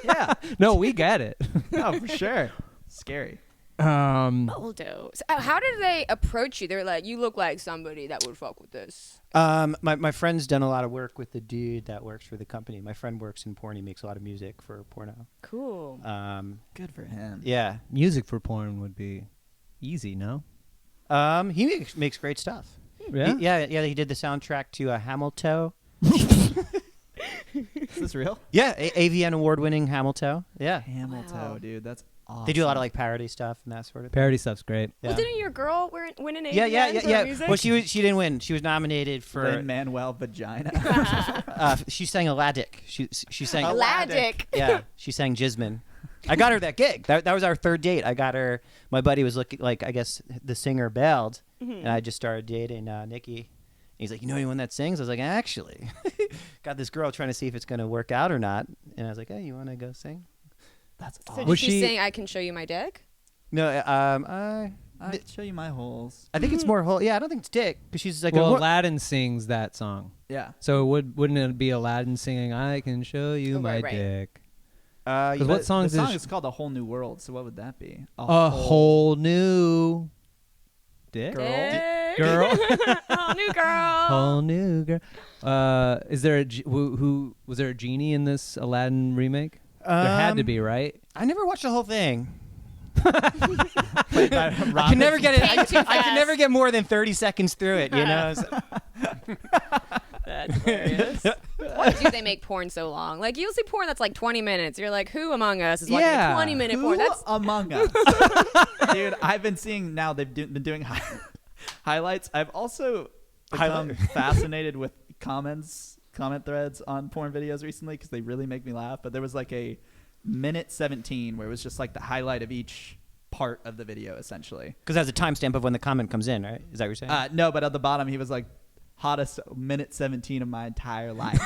Yeah. No, we get it. Oh, for sure. Scary. Baldo. So, how did they approach you? They're like, you look like somebody that would fuck with this. My friend's done a lot of work with the dude that works for the company. My friend works in porn. He makes a lot of music for porno. Cool. Good for him. Yeah. Music for porn would be easy, no? He makes great stuff. Yeah. He did the soundtrack to Hamilton. Is this real? Yeah, AVN award-winning Hamilton. Yeah. Hamilton, Wow. dude. That's awesome. They do a lot of like parody stuff and that sort of thing. Parody stuff's great. Yeah. Well, didn't your girl win an AVN Yeah. for music? Well, she didn't win. She was nominated for. Lin-Manuel Vagina. She sang Aladdin. She sang. Aladdin. Yeah, she sang Jismin. I got her that gig. That was our third date. I got her. My buddy was looking like I guess the singer bailed, and I just started dating Nikki. He's like, you know anyone that sings? I was like, actually, got this girl trying to see if it's gonna work out or not. And I was like, hey, you want to go sing? That's So awesome. did Was she she- sing I Can Show You My Dick? No, I can show you my holes. I think it's more whole. Yeah, I don't think it's dick because she's like. Well, a, Aladdin sings that song. Yeah. So wouldn't it be Aladdin singing "I Can Show You Oh, My right. Dick"? you- Because what songs The song is is called A Whole New World, so what would that be? a whole new dick? Dick. Girl. Oh, new girl. Whole new girl. Is there who was there a genie in this Aladdin remake? There had to be, right? I never watched the whole thing. Played by I can never get it. Came too I can fast. never get more than 30 seconds through it. You know. That's hilarious. Why do they make porn so long? Like, you'll see porn that's like 20 minutes. You're like, who among us is watching Yeah. a 20-minute Who porn? That's among us? Dude, I've been seeing now they've been doing highlights. I've also become fascinated with comment threads on porn videos recently because they really make me laugh. But there was like a minute 17 where it was just like the highlight of each part of the video, essentially. Because that's a timestamp of when the comment comes in, right? Is that what you're saying? No, but at the bottom he was like, hottest minute 17 of my entire life.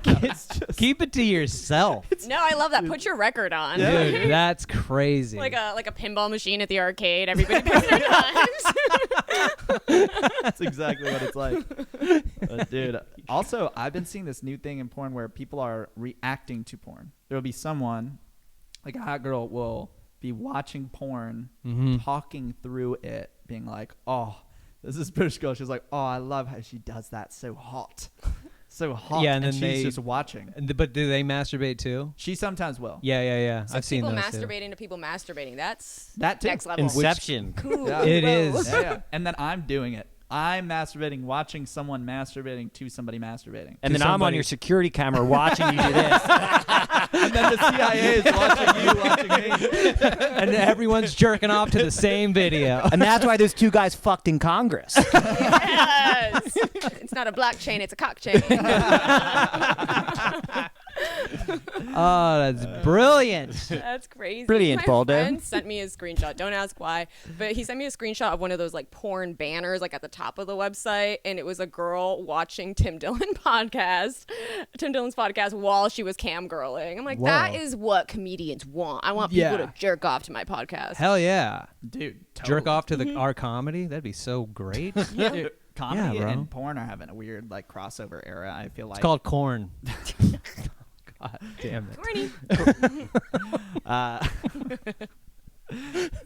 It's just, Keep it to yourself. no, I love that. Put your record on. Dude, that's crazy. like a pinball machine at the arcade. Everybody puts their times. that's exactly what it's like. But dude, also I've been seeing this new thing in porn where people are reacting to porn. There will be someone, like a hot girl will be watching porn, talking through it, being like, oh, there's this British girl. She's like, oh, I love how she does that so hot. So hot. Yeah, and then she's just watching. But do they masturbate too? She sometimes will. Yeah. So I've seen people those too. masturbating to people masturbating. That's That too. next level. Inception. Cool. Yeah. It Whoa. is. Yeah. And then I'm doing it. I'm masturbating, watching someone masturbating to somebody masturbating. And To then I'm on somebody. your security camera watching you do this. And then the CIA is watching you, watching me. And everyone's jerking off to the same video. And that's why those two guys fucked in Congress. Yes. It's not a black chain, it's a cock chain. Oh, that's brilliant. That's crazy. Brilliant, My Baldo. friend sent me a screenshot. Don't ask why, but he sent me a screenshot of one of those like porn banners like at the top of the website, and it was a girl watching Tim Dillon's podcast while she was cam girling. I'm like, that Whoa. is what comedians want. I want people to jerk off to my podcast. Hell yeah. Dude, Jerk off to our comedy? That'd be so great. Dude, comedy Yeah, bro. and porn are having a weird like crossover era. I feel like It's called corn. God damn it. Corny.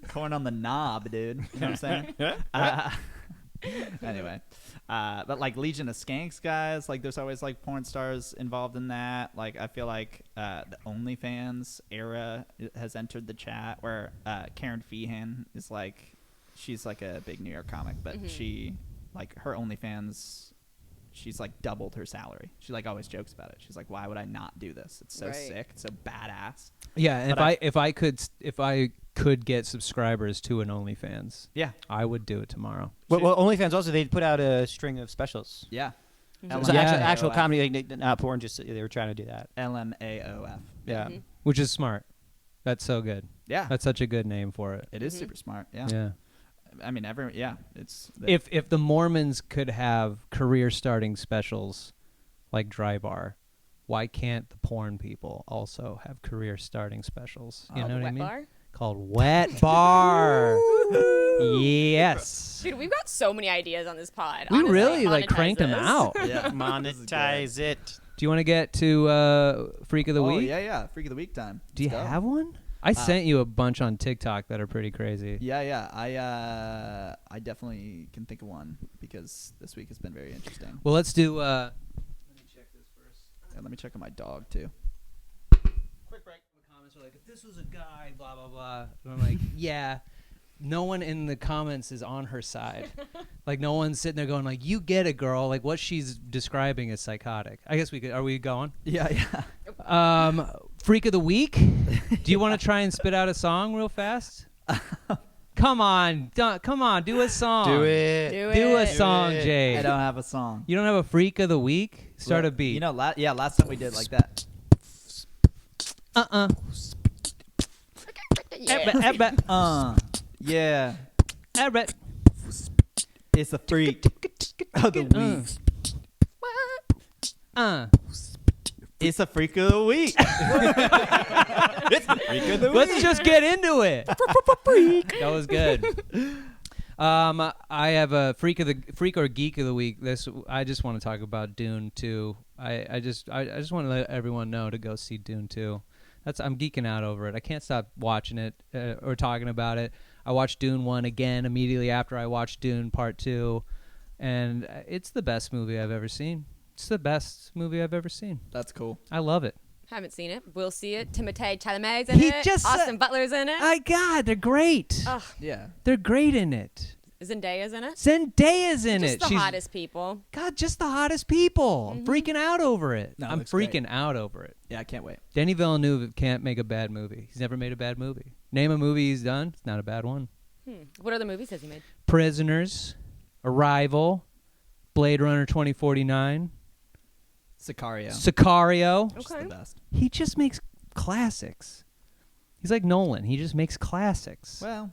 corn on the knob, dude. You know what I'm saying? Anyway, but like Legion of Skanks guys, like there's always like porn stars involved in that. Like I feel like the OnlyFans era has entered the chat where Karen Feehan is like, she's like a big New York comic, but she like her OnlyFans, she's like doubled her salary. She like always jokes about it. She's like, why would I not do this? It's so Right. sick. It's so badass. Yeah, and But if I could get subscribers to an OnlyFans, Yeah. I would do it tomorrow. Well, OnlyFans also, they put out a string of specials. Yeah. So Yeah. actual comedy, like, not porn, just they were trying to do that. LMAOF. Yeah. Which is smart. That's so good. Yeah. That's such a good name for it. It is super smart. Yeah. Yeah. I mean, it's If the Mormons could have career starting specials like Dry Bar, why can't the porn people also have career starting specials? You know what I Wet mean? bar? Called Wet Bar. Yes. Dude, we've got so many ideas on this pod. We Honestly, really like monetize cranked them this. out. yeah. Monetize it. Do you want to get to Freak of the Week? Yeah. Freak of the Week time. Do you Let's go. have one? I sent you a bunch on TikTok that are pretty crazy. Yeah. I definitely can think of one because this week has been very interesting. Well, let's do. Let me check this first. And let me check on my dog too. Quick break. The comments are like, if this was a guy, blah blah blah. And I'm like, yeah. No one in the comments is on her side. Like, no one's sitting there going like, you get it, girl. Like, what she's describing is psychotic. I guess we could. Are we going? Yeah. Freak of the Week. Do you want to try and spit out a song real fast? Come on, come on, do a song. Do it. Do a it. song, it. Jay. I don't have a song. You don't have a Freak of the Week? Start a beat. You know, last time we did like that. Yeah. Yeah. Ebba. It's a freak of the week. It's a freak of the week. Let's just get into it. That was good. I have a freak or geek of the week. I just want to talk about Dune 2. I just want to let everyone know to go see Dune 2. I'm geeking out over it. I can't stop watching it or talking about it. I watched Dune 1 again immediately after I watched Dune Part 2, and it's the best movie I've ever seen. It's the best movie I've ever seen. That's cool. I love it. Haven't seen it. We'll see it. Timothée Chalamet's in He it. just Austin Butler's in it. My God, they're great. Ugh. Yeah. They're great in it. Zendaya's in it. Zendaya's in Just it. the She's hottest people. God, just the hottest people. I'm freaking out over it. No, it I'm looks great. freaking out over it. Yeah, I can't wait. Denny Villeneuve can't make a bad movie. He's never made a bad movie. Name a movie he's done. It's not a bad one. What other movies has he made? Prisoners, Arrival, Blade Runner 2049, Sicario. Sicario. Just Okay. the best. He just makes classics. He's like Nolan. He just makes classics. Well,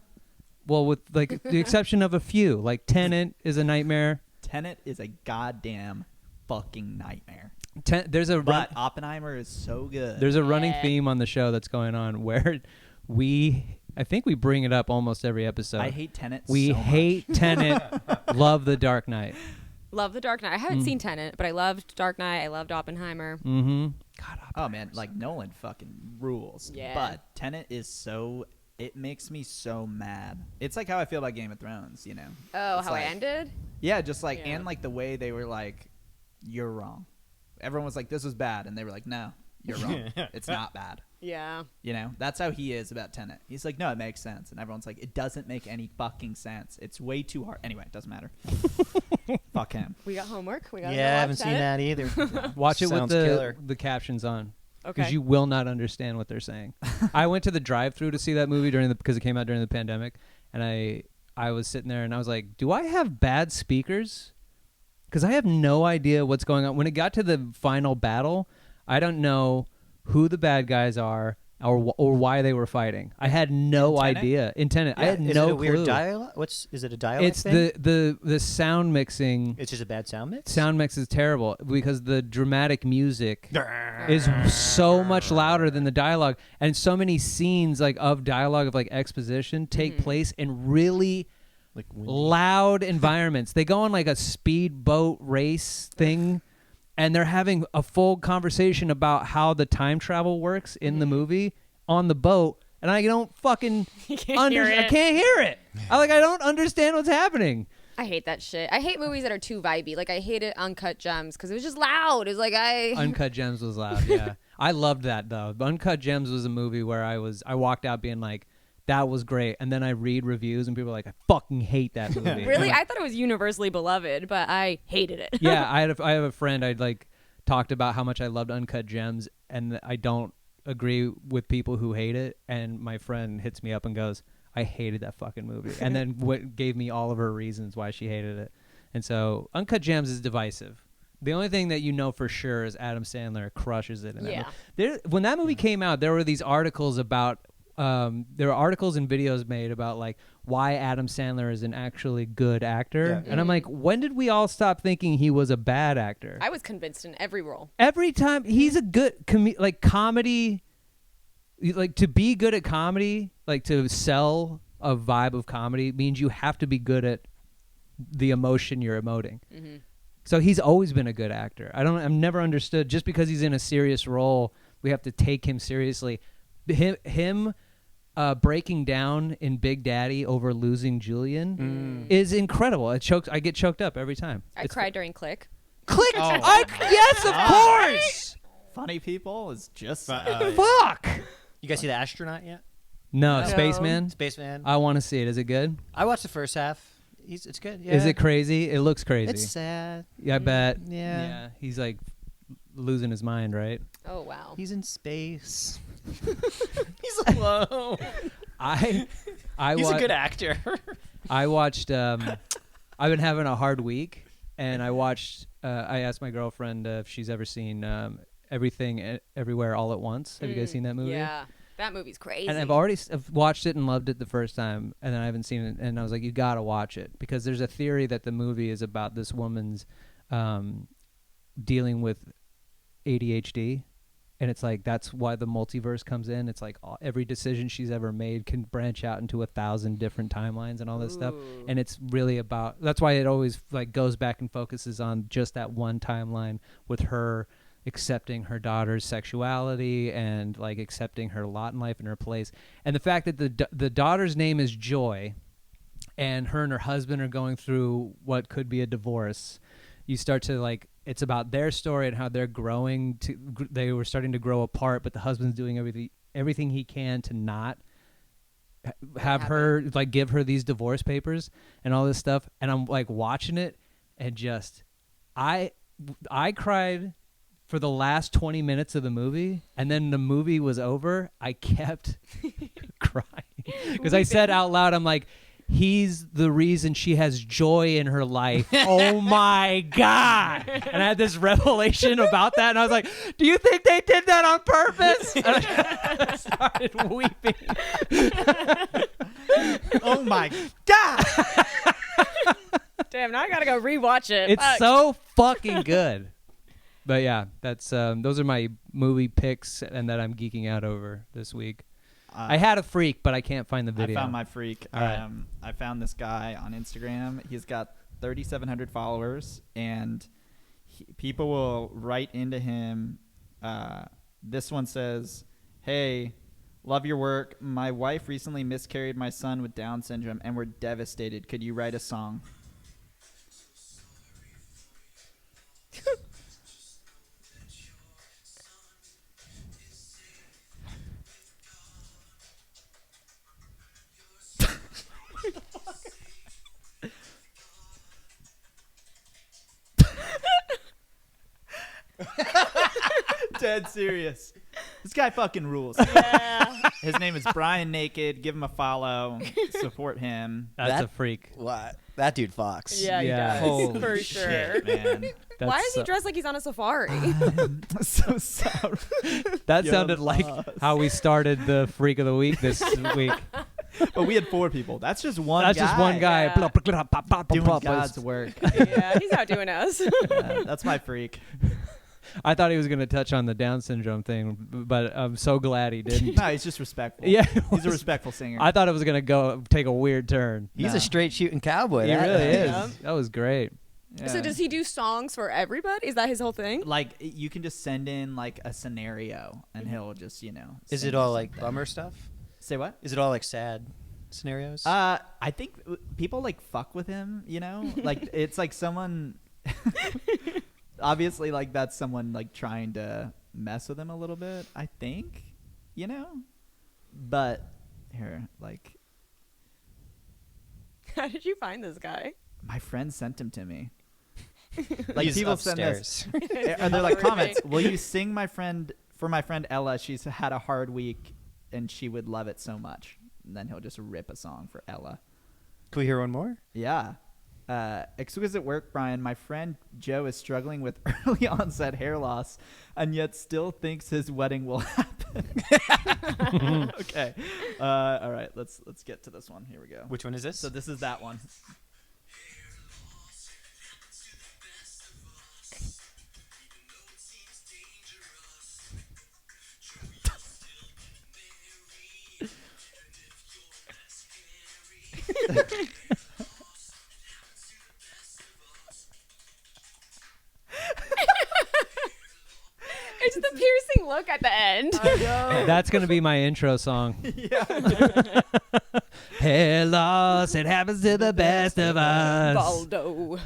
With like the exception of a few. Like Tenet is a nightmare. Tenet is a goddamn fucking nightmare. There's a But Oppenheimer is so good. There's a running Yeah. theme on the show that's going on where I think we bring it up almost every episode. I hate Tenet We so much. hate Tenet, love The Dark Knight. Love The Dark Knight. I haven't seen Tenet, but I loved Dark Knight. I loved Oppenheimer. Mm-hmm. God, Oh, man. Like, Nolan fucking rules. Yeah. But Tenet is so... It makes me so mad. It's like how I feel about Game of Thrones, you know? Oh, It's how like- it ended? Yeah, just like... Yeah. And, like, the way they were like, you're wrong. Everyone was like, this was bad. And they were like, no, you're wrong. It's not bad. Yeah. You know, that's how he is about Tenet. He's like, no, it makes sense. And everyone's like, it doesn't make any fucking sense. It's way too hard. Anyway, it doesn't matter. Fuck him. We got homework. We got to Yeah, I watch haven't seen Tenet? that either. Watch it with Sounds killer. the captions on. Okay. Because you will not understand what they're saying. I went to the drive-thru to see that movie because it came out during the pandemic, and I was sitting there and I was like, do I have bad speakers? Because I have no idea what's going on. When it got to the final battle, I don't know who the bad guys are or why they were fighting. I had no In Tenet? idea. In Tenet, I had Is no it a clue. weird dialogue? Is it a dialect It's thing? the sound mixing. It's just a bad sound mix? Sound mix is terrible because the dramatic music is so much louder than the dialogue, and so many scenes like of dialogue of like exposition take place in really Like windy. loud environments. They go on like a speedboat race thing, and they're having a full conversation about how the time travel works in the movie on the boat, and I don't fucking can't hear it. I can't hear it. I don't understand what's happening. I hate that shit. I hate movies that are too vibey. Like I hated Uncut Gems because it was just loud. It was like Uncut Gems was loud. Yeah, I loved that though. Uncut Gems was a movie where I walked out being like, that was great, and then I read reviews and people are like, I fucking hate that movie. Really? I thought it was universally beloved, but I hated it. Yeah, I have a friend I'd like talked about how much I loved Uncut Gems, and I don't agree with people who hate it, and my friend hits me up and goes, I hated that fucking movie, and then gave me all of her reasons why she hated it. And so Uncut Gems is divisive. The only thing that you know for sure is Adam Sandler crushes it in that Yeah. movie. When that movie came out, there were these articles about there were articles and videos made about like why Adam Sandler is an actually good actor. Yeah. And I'm like, when did we all stop thinking he was a bad actor? I was convinced in every role. Every time he's a good comedy, like to be good at comedy, like to sell a vibe of comedy means you have to be good at the emotion you're emoting. Mm-hmm. So he's always been a good actor. I've never understood just because he's in a serious role, we have to take him seriously. Him breaking down in Big Daddy over losing Julian is incredible. I get choked up every time. I cried during Click. Click. Oh. Yes, of course. Funny People is just... Fuck. You guys see The Astronaut yet? No, No. Spaceman. Spaceman. I want to see it. Is it good? I watched the first half. It's good. Yeah. Is it crazy? It looks crazy. It's sad. Yeah, I bet. Yeah. He's like losing his mind, right? Oh wow. He's in space. He's alone. I He's wa- a good actor. I watched. I've been having a hard week, and I watched. I asked my girlfriend if she's ever seen Everything Everywhere All at Once. Have you guys seen that movie? Yeah, that movie's crazy. And I've watched it and loved it the first time, and then I haven't seen it. And I was like, you gotta watch it because there's a theory that the movie is about this woman's dealing with ADHD. And it's like that's why the multiverse comes in. It's like every decision she's ever made can branch out into 1,000 different timelines and all this stuff. Ooh. And it's really about that's why it always like goes back and focuses on just that one timeline with her accepting her daughter's sexuality and like accepting her lot in life and her place. And the fact that the daughter's name is Joy, and her husband are going through what could be a divorce. you start to like, it's about their story and how they're growing. They were starting to grow apart, but the husband's doing everything he can to not have her like give her these divorce papers and all this stuff. And I'm like watching it and just I cried for the last 20 minutes of the movie, and then the movie was over. I kept crying because I said out loud, I'm like, he's the reason she has joy in her life. Oh my God. And I had this revelation about that, and I was like, do you think they did that on purpose? And I started weeping. Oh my God. Damn, now I gotta go rewatch it. It's Fuck. so fucking good. But yeah, that's those are my movie picks and that I'm geeking out over this week. I had a freak, but I can't find the video. I found my freak. All right. I found this guy on Instagram. He's got 3,700 followers, and people will write into him. This one says, "Hey, love your work. My wife recently miscarried my son with Down syndrome, and we're devastated. Could you write a song?" Dead serious. This guy fucking rules. Yeah. His name is Brian Naked. Give him a follow. Support him. That's a freak. What? That dude Fox. Yeah, he Yeah. does. Holy For Shit, sure. man. Why is he so- dressed like he's on a safari? So sorry. That Yo, sounded like how we started the freak of the week this week. But we had 4 people. That's just one That's guy. just one guy. Yeah. Blah, blah, blah, blah, blah, Doing blah, blah. God's work. Yeah, he's outdoing us. That's my freak. I thought he was going to touch on the Down syndrome thing, but I'm so glad he didn't. No, he's just respectful. Yeah, He's a respectful singer. I thought it was going to take a weird turn. He's No. a straight shooting cowboy. He that really guy. is. Yeah. That was great. Yeah. So does he do songs for everybody? Is that his whole thing? Like, you can just send in like a scenario, and he'll just, Is sing it all you like something. bummer stuff? Say what? Is it all like sad scenarios? I think people like fuck with him. Like it's like someone. Obviously, like that's someone like trying to mess with him a little bit. I think, But here, like, How did you find this guy? my friend sent him to me. Like He's people send this, upstairs. and they're like Horrific. comments. Will you sing my friend Ella? She's had a hard week, and she would love it so much. And then he'll just rip a song for Ella. Can we hear one more? Yeah. Exquisite work, Brian. My friend Joe is struggling with early onset hair loss and yet still thinks his wedding will happen. Okay. All right, let's get to this one. Here we go. Which one is this? So this is that one. It's the piercing look at the end. I know. That's going to be my intro song. Yeah. Hair loss, it happens to the best of us. Baldo.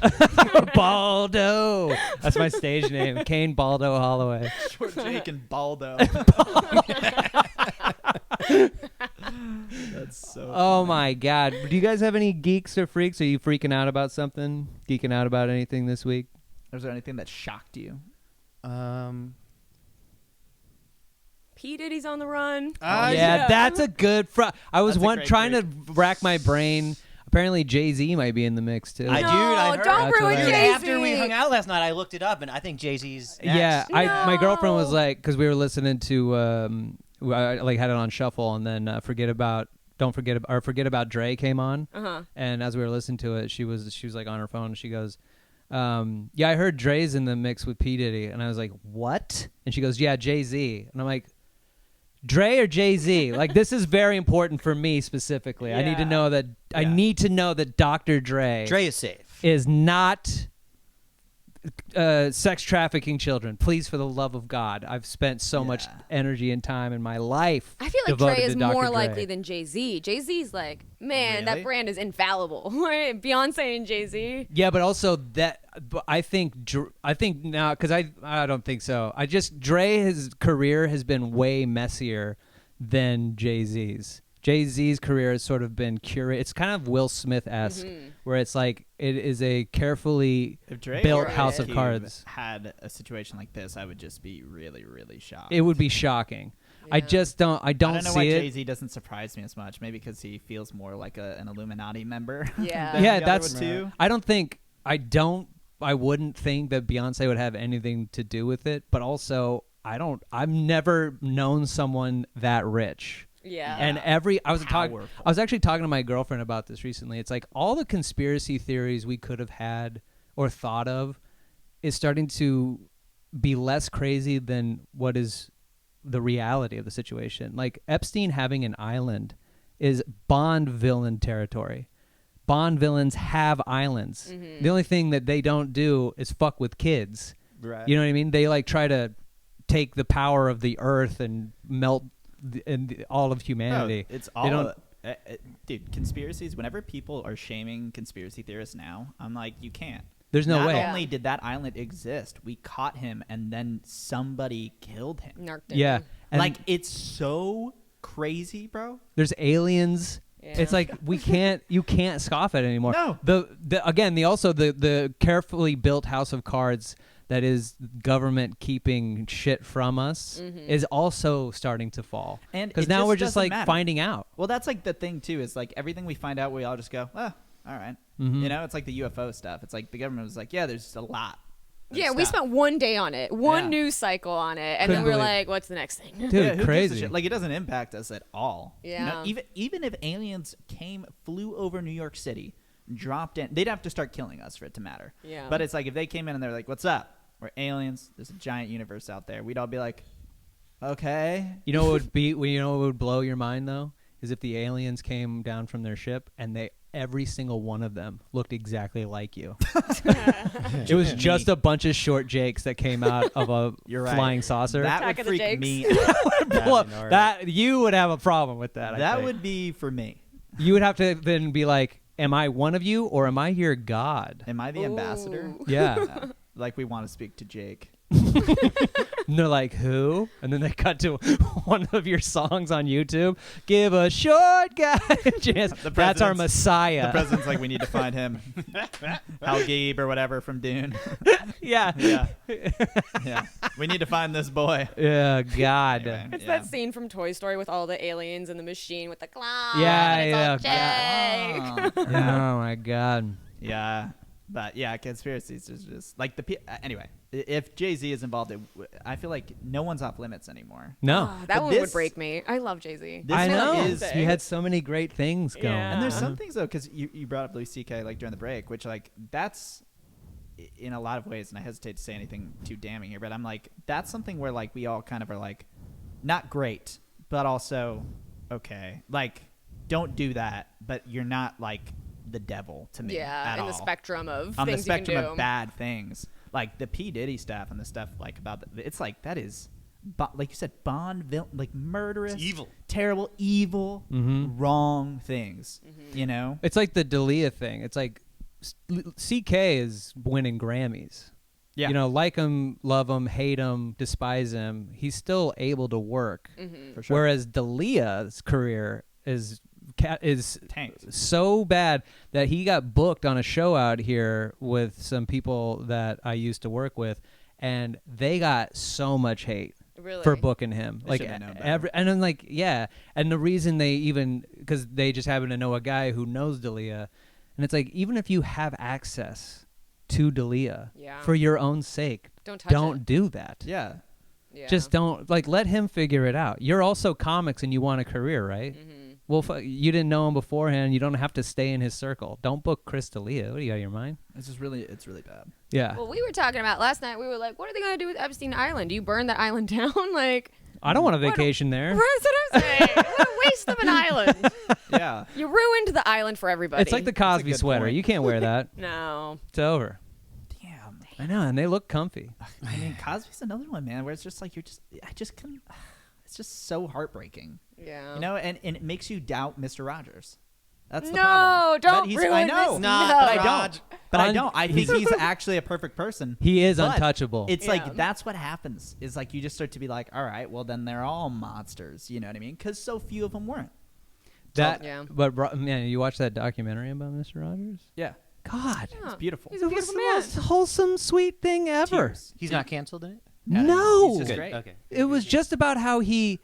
Baldo. That's my stage name. Kane Baldo Holloway. Short Jake and Baldo. That's so Oh funny. my God. Do you guys have any geeks or freaks? Are you freaking out about something? Geeking out about anything this week? Is there anything that shocked you? P. Diddy's on the run. Yeah, that's a good I was That's a great trying to rack my brain. Apparently Jay-Z might be in the mix too. I heard. don't That's ruin what I Dude, heard. after we Jay-Z. hung out last night, I looked it up, and I think Jay-Z's next. Yeah, my girlfriend was No. like, because we were listening to, I like had it on shuffle, and then Forget About Dre came on, Uh-huh. and as we were listening to it, she was like on her phone, and she goes, yeah, I heard Dre's in the mix with P Diddy, and I was like, what? And she goes, yeah, Jay-Z, and I'm like, Dre or Jay-Z? Like, this is very important for me specifically. I need to Yeah. know that I Yeah. need to know that Dr. Dre Dre is safe. is not sex trafficking children. Please, for the love of God. I've spent so much energy and time in my life. I feel like devoted Dre is to Dr. more Dre. likely than Jay-Z. Jay-Z's like, man, Really? that brand is infallible. Right? Beyonce and Jay-Z. Yeah, but also that I think now, because I don't think so. His career has been way messier than Jay-Z's. Jay-Z's career has sort of been curated. It's kind of Will Smith-esque, where it's like it is a carefully If Dre built or house of Cube cards. had a situation like this, I would just be really, really shocked. It would be shocking. I Yeah. just don't. I don't I don't know see why it. Jay-Z doesn't surprise me as much. Maybe because he feels more like an Illuminati member. Yeah. than Yeah, the other that's. one, too. I wouldn't think that Beyonce would have anything to do with it. But also, I've never known someone that rich. Yeah. And I was Powerful. actually talking to my girlfriend about this recently. It's like all the conspiracy theories we could have had or thought of is starting to be less crazy than what is the reality of the situation. Like Epstein having an island is Bond villain territory. Bond villains have islands. Mm-hmm. The only thing that they don't do is fuck with kids. Right. You know what I mean? They like try to take the power of the earth and melt all of humanity. No, it's They don't- all dude, conspiracies. Whenever people are shaming conspiracy theorists now, I'm like, you can't. There's no Not way. only did that island exist, we caught him, and then somebody killed him. Narked him. Yeah. And Like, it's so crazy, bro. there's aliens. Yeah. It's like you can't scoff at it anymore. No. The carefully built house of cards that is government keeping shit from us is also starting to fall. And because it now just we're just doesn't like matter. finding out. Well, that's like the thing too. Is like everything we find out, we all just go, oh, all right. Mhm. You know, it's like the UFO stuff. It's like the government was like, yeah, there's just a lot. of Yeah, we stuff. spent one day on it, one Yeah. news cycle on it, and Couldn't then we were believe- like, what's the next thing? Dude, Yeah, who gives a crazy. shit? Like, it doesn't impact us at all. Yeah. You know, even if aliens flew over New York City, dropped in, they'd have to start killing us for it to matter. Yeah. But it's like if they came in and they're like, "What's up? We're aliens. There's a giant universe out there." We'd all be like, "Okay." You know what would blow your mind though is if the aliens came down from their ship and every single one of them looked exactly like you. It was just a bunch of short Jakes that came out of a You're right. flying saucer. That Attack would of the freak Jakes. me out. Well, gnarly. that you would have a problem with that. I That think. would be for me. You would have to then be like, am I one of you or am I your god? Am I the ambassador? Ooh. Yeah. Like we want to speak to Jake. And they're like, who? And then they cut to one of your songs on YouTube. Give a short guy a chance. The That's our president's- Messiah. The president's like, we need to find him. Hal Gabe or whatever from Dune. yeah. Yeah. Yeah. We need to find this boy. Yeah, God. Anyway, It's yeah. that scene from Toy Story with all the aliens and the machine with the clown. Yeah, and it's yeah, all Jake. Oh, my God. Yeah. But yeah, conspiracies is just like anyway, if Jay-Z is involved, I feel like no one's off limits anymore. No. Oh, that But one would this- break me. I love Jay-Z. This I one know. is- You had so many great things going. Yeah. And there's some things though, because you brought up Louis C.K. like during the break, which like that's in a lot of ways, and I hesitate to say anything too damning here, but I'm like that's something where like we all kind of are like not great, but also okay, like don't do that, but you're not like the devil to me. Yeah, at in all. the spectrum of on the things spectrum you can do. of bad things, like the P Diddy stuff and the stuff like about it's like that is. Like you said, Bond villain, like murderous, It's evil. terrible, evil, wrong things. You know, It's like the D'Elia thing. It's like CK is winning Grammys. yeah, You know, like him, love him, hate him, despise him. He's still able to work. for sure. Whereas D'Elia's career is Tanked. so bad that he got booked on a show out here with some people that I used to work with, and they got so much hate Really? for booking him. They Like should have known better. and then like yeah, and the reason they even because they just happen to know a guy who knows D'Elia, and it's like even if you have access to D'Elia Yeah. for your own sake, Don't touch it. do that. Yeah, Yeah. Just don't like let him figure it out. You're also comics and you want a career, right? Mm-hmm. Well, you didn't know him beforehand. You don't have to stay in his circle. Don't book Chris D'Elia. What do you got in your mind? it's really bad. Yeah, Well, we were talking about last night. We were like, what are they going to do with Epstein Island? Do you burn that island down? Like, I don't want a vacation there. that's what I'm saying. What a waste of an island. Yeah, You ruined the island for everybody. It's like the Cosby good sweater. point. You can't wear that. No. It's over. damn. I know, and they look comfy. I mean, Cosby's another one, man, where it's just like I just can. It's just so heartbreaking, Yeah. you know, and it makes you doubt Mr. Rogers. That's the No, problem. don't But ruin I know, this. but I No. don't. But I don't. I think he's actually a perfect person. He is But untouchable. It's Yeah. like that's what happens. Is like you just start to be like, all right, well then they're all monsters. You know what I mean? Because so few of them weren't. that, Yeah. But man, you watched that documentary about Mr. Rogers? Yeah, God, Yeah. it's beautiful. He's a beautiful man. most wholesome, sweet thing ever. Tears. He's not canceled in it. No, he's just Good. great. Okay. it was just about how he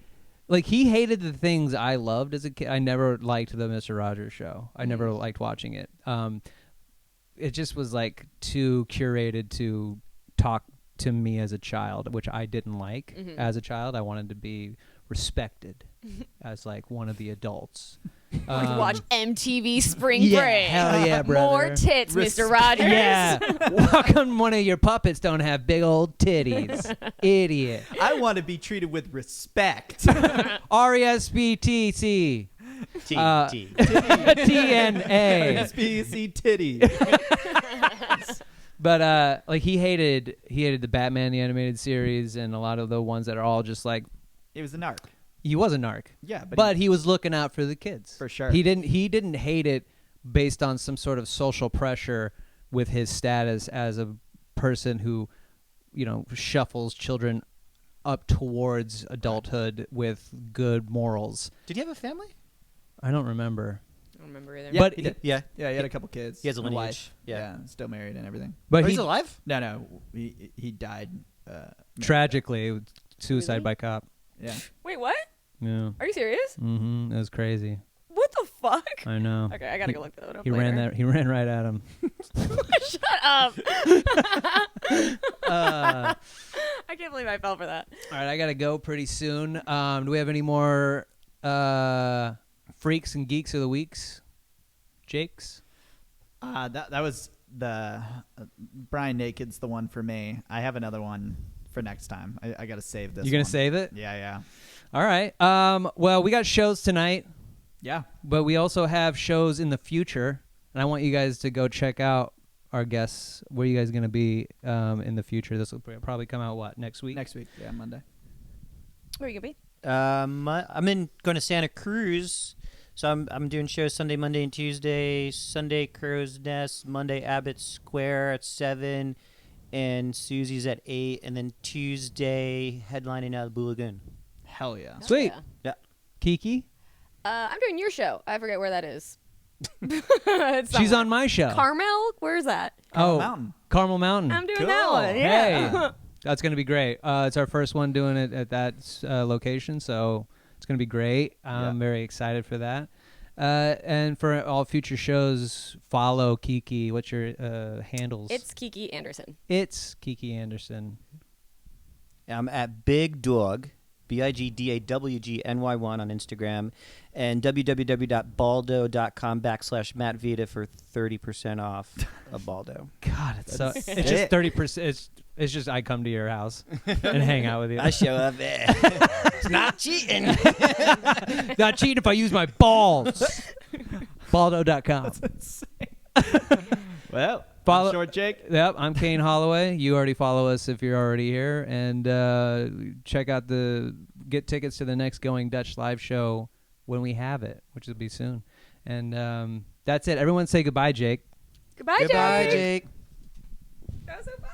hated the things I loved as a kid. I never liked the Mr. Rogers show. I never liked watching it. It just was like too curated to talk to me as a child, which I didn't like as a child. I wanted to be respected as like one of the adults. Watch MTV Spring yeah, Break. hell yeah, brother. More tits, Mr. Rogers. Yeah. How come one of your puppets don't have big old titties? Idiot. I want to be treated with respect. RESPTC. T. TNA. SBC titty. But like he hated the Batman the animated series and a lot of the ones that are all just like It was a narc. he was a narc. Yeah, But he was looking out for the kids. For sure. He didn't hate it based on some sort of social pressure with his status as a person who, shuffles children up towards adulthood with good morals. Did he have a family? I don't remember. I don't remember either. Yeah, But he did. Yeah. Yeah, he had a couple kids. He has a and lineage. wife. Yeah. Still married and everything. But Oh, he he's alive? No, he died. tragically suicide Really? by cop. Yeah. Wait, what? Yeah. Are you serious? Mm-hmm. It was crazy. What the fuck? I know. Okay, I gotta go look that one up. He later. ran right at him. Shut up! Uh, I can't believe I fell for that. all right, I gotta go pretty soon. Do we have any more freaks and geeks of the weeks? Jakes? That was the Brian Naked's the one for me. I have another one for next time. I got to save this. You're gonna one. save it? Yeah. All right. Well, we got shows tonight, Yeah. but we also have shows in the future, and I want you guys to go check out our guests. Where you guys gonna be in the future? This will probably come out next week? Next week. Yeah, Monday. Where are you gonna be? I'm going to Santa Cruz, so I'm doing shows Sunday, Monday, and Tuesday. Sunday, Crow's Nest. Monday, Abbott Square at 7, and Susie's at 8, and then Tuesday headlining out of Blue Lagoon. Hell yeah. Sweet. Yeah. Yeah. Kiki? I'm doing your show. I forget where that is. It's She's somewhere. on my show. Carmel. Where is that? Oh, Mountain. Carmel Mountain. I'm doing Cool. that one. Yeah. Hey, that's going to be great. It's our first one doing it at that location, so it's going to be great. I'm very excited for that. And for all future shows, follow Kiki. What's your handles? It's Kiki Anderson. It's Kiki Anderson. I'm at Big Dog, BIGDAWGNY1 on Instagram, and www.baldo.com/Matt Vita for 30% off a Baldo. God, it's so. That's It's just 30%. It's just I come to your house and hang out with you. I show up there. It's not cheating. Not cheating if I use my balls. Baldo.com. Well, Follow- Short Jake. Yep, I'm Kane Holloway. You already follow us if you're already here, and check out get tickets to the next Going Dutch live show when we have it, which will be soon. And that's it. Everyone say goodbye, Jake. Goodbye, Goodbye, Jake. Jake. That was so fun.